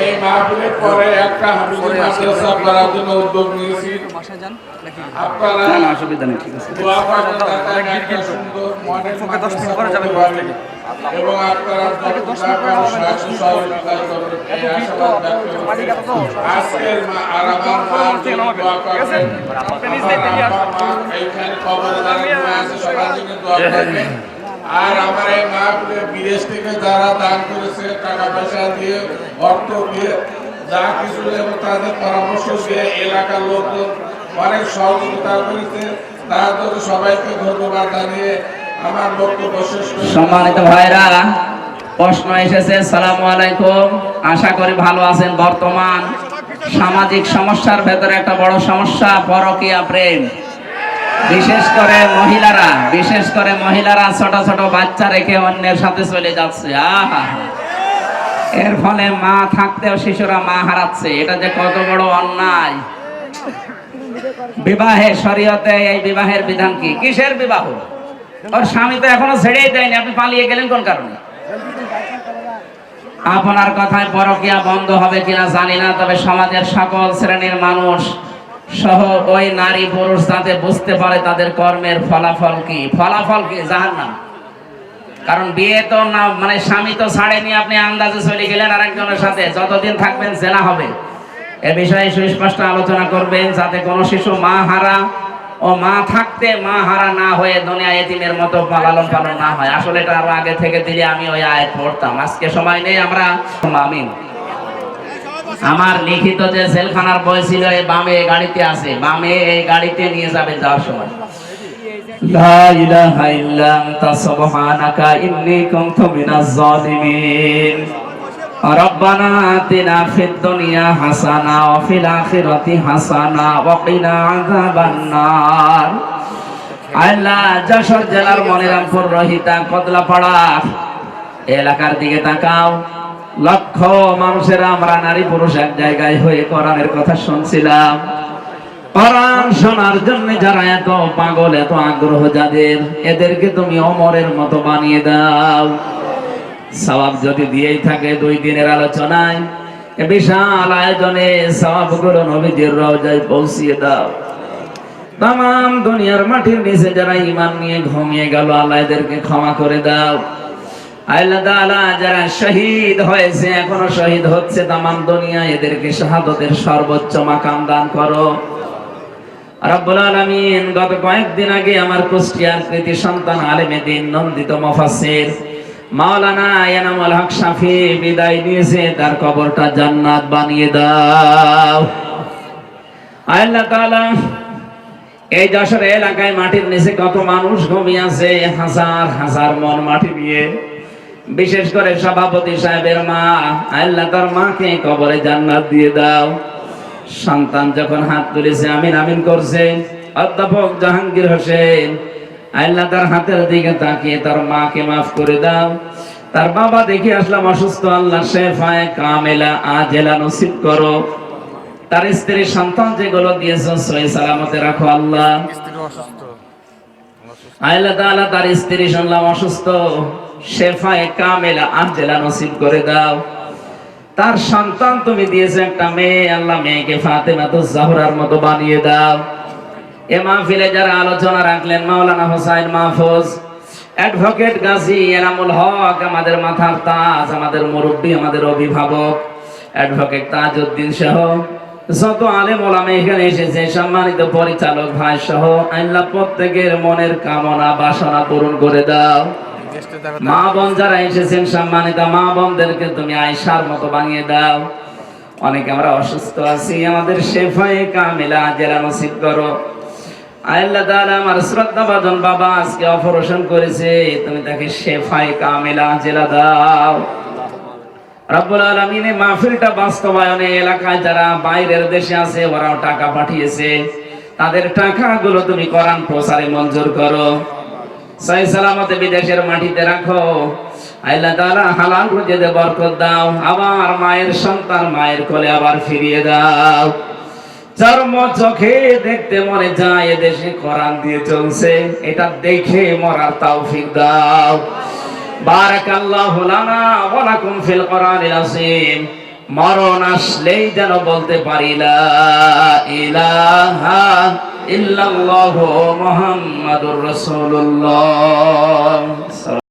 এই মাহফিলের পরে একটা হাফিজি মাদ্রাসা করার জন্য উদ্যোগ নিয়েছি। আপনারা না, অসুবিধা নেই, ঠিক আছে। দোয়া করবেন যাতে একটা সুন্দর মডেল মাদ্রাসা করতে পারি এবং আপনারা সাহায্য সহযোগিতা করবেন এই আশাবাদ ব্যক্ত করি। আজকের আর আমার মার জন্য দোয়া করবেন, এইখানে কবরে যারা আছে সবার জন্য দোয়া করবেন। আর আমার এই মাহফিলে বিদেশ থেকে যারা দান করেছে, টাকা পয়সা দিয়ে, অর্থ দিয়ে, যা কিছু এবং তাদের পরামর্শ দিয়ে এলাকার লোকজন অনেক সহযোগিতা করেছে, তার জন্য সবাইকে ধন্যবাদ জানিয়ে আমার বক্তব্য শেষ করি। সম্মানিত ভাইরা, প্রশ্ন এসেছে। আসসালামু আলাইকুম, আশা করি ভালো আছেন। বর্তমান সামাজিক সমস্যার ভেতরে একটা বড় সমস্যা পরকীয়া প্রেম। বিশেষ করে মহিলারা ছোট ছোট বাচ্চা রেখে অন্যের সাথে চলে যাচ্ছে। আহা, এর ফলে মা থাকতেও শিশুরা মা হারাচ্ছে। এটা যে কত বড় অন্যায়। বিবাহে শরীয়তে এই বিবাহের বিধান কি? কিসের বিবাহ? ওর স্বামী তো এখনো ছেড়েই দেয়নি, আপনি পালিয়ে গেলেন কোন কারণে? আপনার কথায় পরকীয়া বন্ধ হবে কিনা জানি না, তবে সমাজের সকল শ্রেণীর মানুষ সহ ওই নারী পুরুষ যাতে বুঝতে পারে তাদের কর্মের ফলাফল কি। জাহান্নাম। কারণ বিয়ে তো না, মানে স্বামী তো ছাড়েনি, আপনি আন্দাজে চলে গেলেন আরেকজনের সাথে, যতদিন থাকবেন জেনা হবে। এ বিষয়ে সুস্পষ্ট আলোচনা করবেন যাতে কোনো শিশু মা হারা ও মা থাকতে মা হারা না হয়ে দুনিয়া এতিমের মতো লালন পালন না হয়। আসলে এটা আরো আগে থেকে দিলে আমি ওই আয়াত পড়তাম। আজকে সময় নেই, আমরা আমিন। আমার লিখিত যে জেলখানার বই ছিল এই বামে গাড়িতে আছে, বামে এই গাড়িতে নিয়ে যাবেন যাওয়ার সময়। লা ইলাহা ইল্লা আনতা সুবহানাকা ইন্নী কুনতু মিনাজ জালিমিন। রব্বানা আতিনা ফিদ দুনিয়া হাসানা ওয়া ফিল আখিরাতি হাসানা ওয়া কিনা আযাবান নার। আল্লাহ, যশোর জেলার মনিরামপুর, রহিতা, কদলাপাড়া এলাকার দিকে তাকাও। লক্ষ মানুষের আমরা নারী পুরুষ এক জায়গায় হয়ে কোরআনের কথা শুনছিলাম। কোরআন শোনার জন্য যারা এত পাগল, এত আগ্রহ যাদের, এদেরকে তুমি ওমরের মতো বানিয়ে দাও। সওয়াব যদি দিয়েই থাকে 2 দিনের আলোচনায়, এ বিশাল আয়োজনে সওয়াবগুলো নবীজির রওজায় পৌঁছিয়ে দাও। তাম দুনিয়ার মাটির নিচে যারা ঈমান নিয়ে ঘুমিয়ে গেল, আল্লাহ এদেরকে ক্ষমা করে দাও। আল্লাহ তাআলা যারা শহীদ হয়েছে, এখনো শহীদ হচ্ছে তাম দুনিয়া, এদেরকে শাহাদাতের সর্বোচ্চ মাকাম দান করো রব্বুল আলামিন। গত কয়েকদিন আগে আমার কুষ্টিয়ার কৃতি সন্তান আলেমে দ্বীন, নন্দিত মুফাসসির মাওলানা এনামুল হক শাফি বিদায় নিয়েছে, তার কবরটা জান্নাত বানিয়ে দাও। আল্লাহ তাআলা এই যশোর এলাকায় মাটির নিচে কত মানুষ ঘুমিয়ে আছে, হাজার হাজার মন মাটি নিয়ে। বিশেষ করে সভাপতি সাহেবের মা, আল্লাহ তার মাকে কবরে জান্নাত দিয়ে দাও। সন্তান যখন হাত তুলেছে আমিন আমিন করছে, অধ্যাপক জাহাঙ্গীর হোসেন, আল্লাহ তার হাতের দিকে তাকিয়ে তার মাকে মাফ করে দাও। তার বাবা দেখে আসলাম অসুস্থ, আল্লাহ শেফায়ে কামেলা আজেলা নসিব করো। তার স্ত্রী সন্তান যেগুলো দিয়েছো সহি সালামতে রাখো আল্লাহ। আল্লাহ তাআলা তার স্ত্রী শুনলাম অসুস্থ, শেফায়ে কামেলা আজেলা নসিব করে দাও। তার সন্তান তুমি দিয়েছো একটা মেয়ে, আল্লাহ মেয়েকে ফাতেমাতুজ জাহরার মতো বানিয়ে দাও। এ মাহফিলে যারা আলোচনা রাখলেন, মাওলানা হোসাইন মাহফুজ, অ্যাডভোকেট গাজী এনামুল হক, আমাদের মাথার তাজ, আমাদের মুরব্বী, আমাদের অভিভাবক অ্যাডভোকেট তাজউদ্দিন সহ যত আলেম ওলামা এখানে এসেছে, সম্মানিত পরিচালক ভাই সহ, আল্লাহ প্রত্যেকের মনের কামনা বাসনা পূরণ করে দাও। মা বোন যারা এসেছেন, সম্মানিত মা বোনদেরকে তুমি আয়েশার মতো বানিয়ে দাও। অনেকে আমরা অসুস্থ আছি, আমাদের শেফায়ে কামেলা আজেলা নসিব করো। আল্লাহ তাআলা আমার শ্রদ্ধাভাজন বাবা আজকে অপারেশন করেছে, তুমি তাকে শেফায়ে কামেলা আজেলা দাও। রব্বুল আলামিন এই মাহফিলটা বাস্তবায়নে এলাকায় যারা বাইরের দেশে আছে, ওরাও টাকা পাঠিয়েছে, তাদের টাকাগুলো তুমি কোরআন প্রচারে মঞ্জুর করো। সহি সালামতে বিদেশের মাটিতে রাখো। আল্লাহ তাআলা হালাল রুজিতে বরকত দাও, আবার মায়ের সন্তান মায়ের কোলে আবার ফিরিয়ে দাও। চর্ম চোখে দেখতে মনে যায় এদেশে কোরআন দিয়ে চলছে, এটা দেখে মরার তৌফিক দাও। বারাকাল্লাহু লানা ওয়া লাকুম ফিল কোরআনিল আযীম। মরণ আসলেই যেন বলতে পারি লা ইলাহা ইল্লাল্লাহু মুহাম্মাদুর রাসূলুল্লাহ।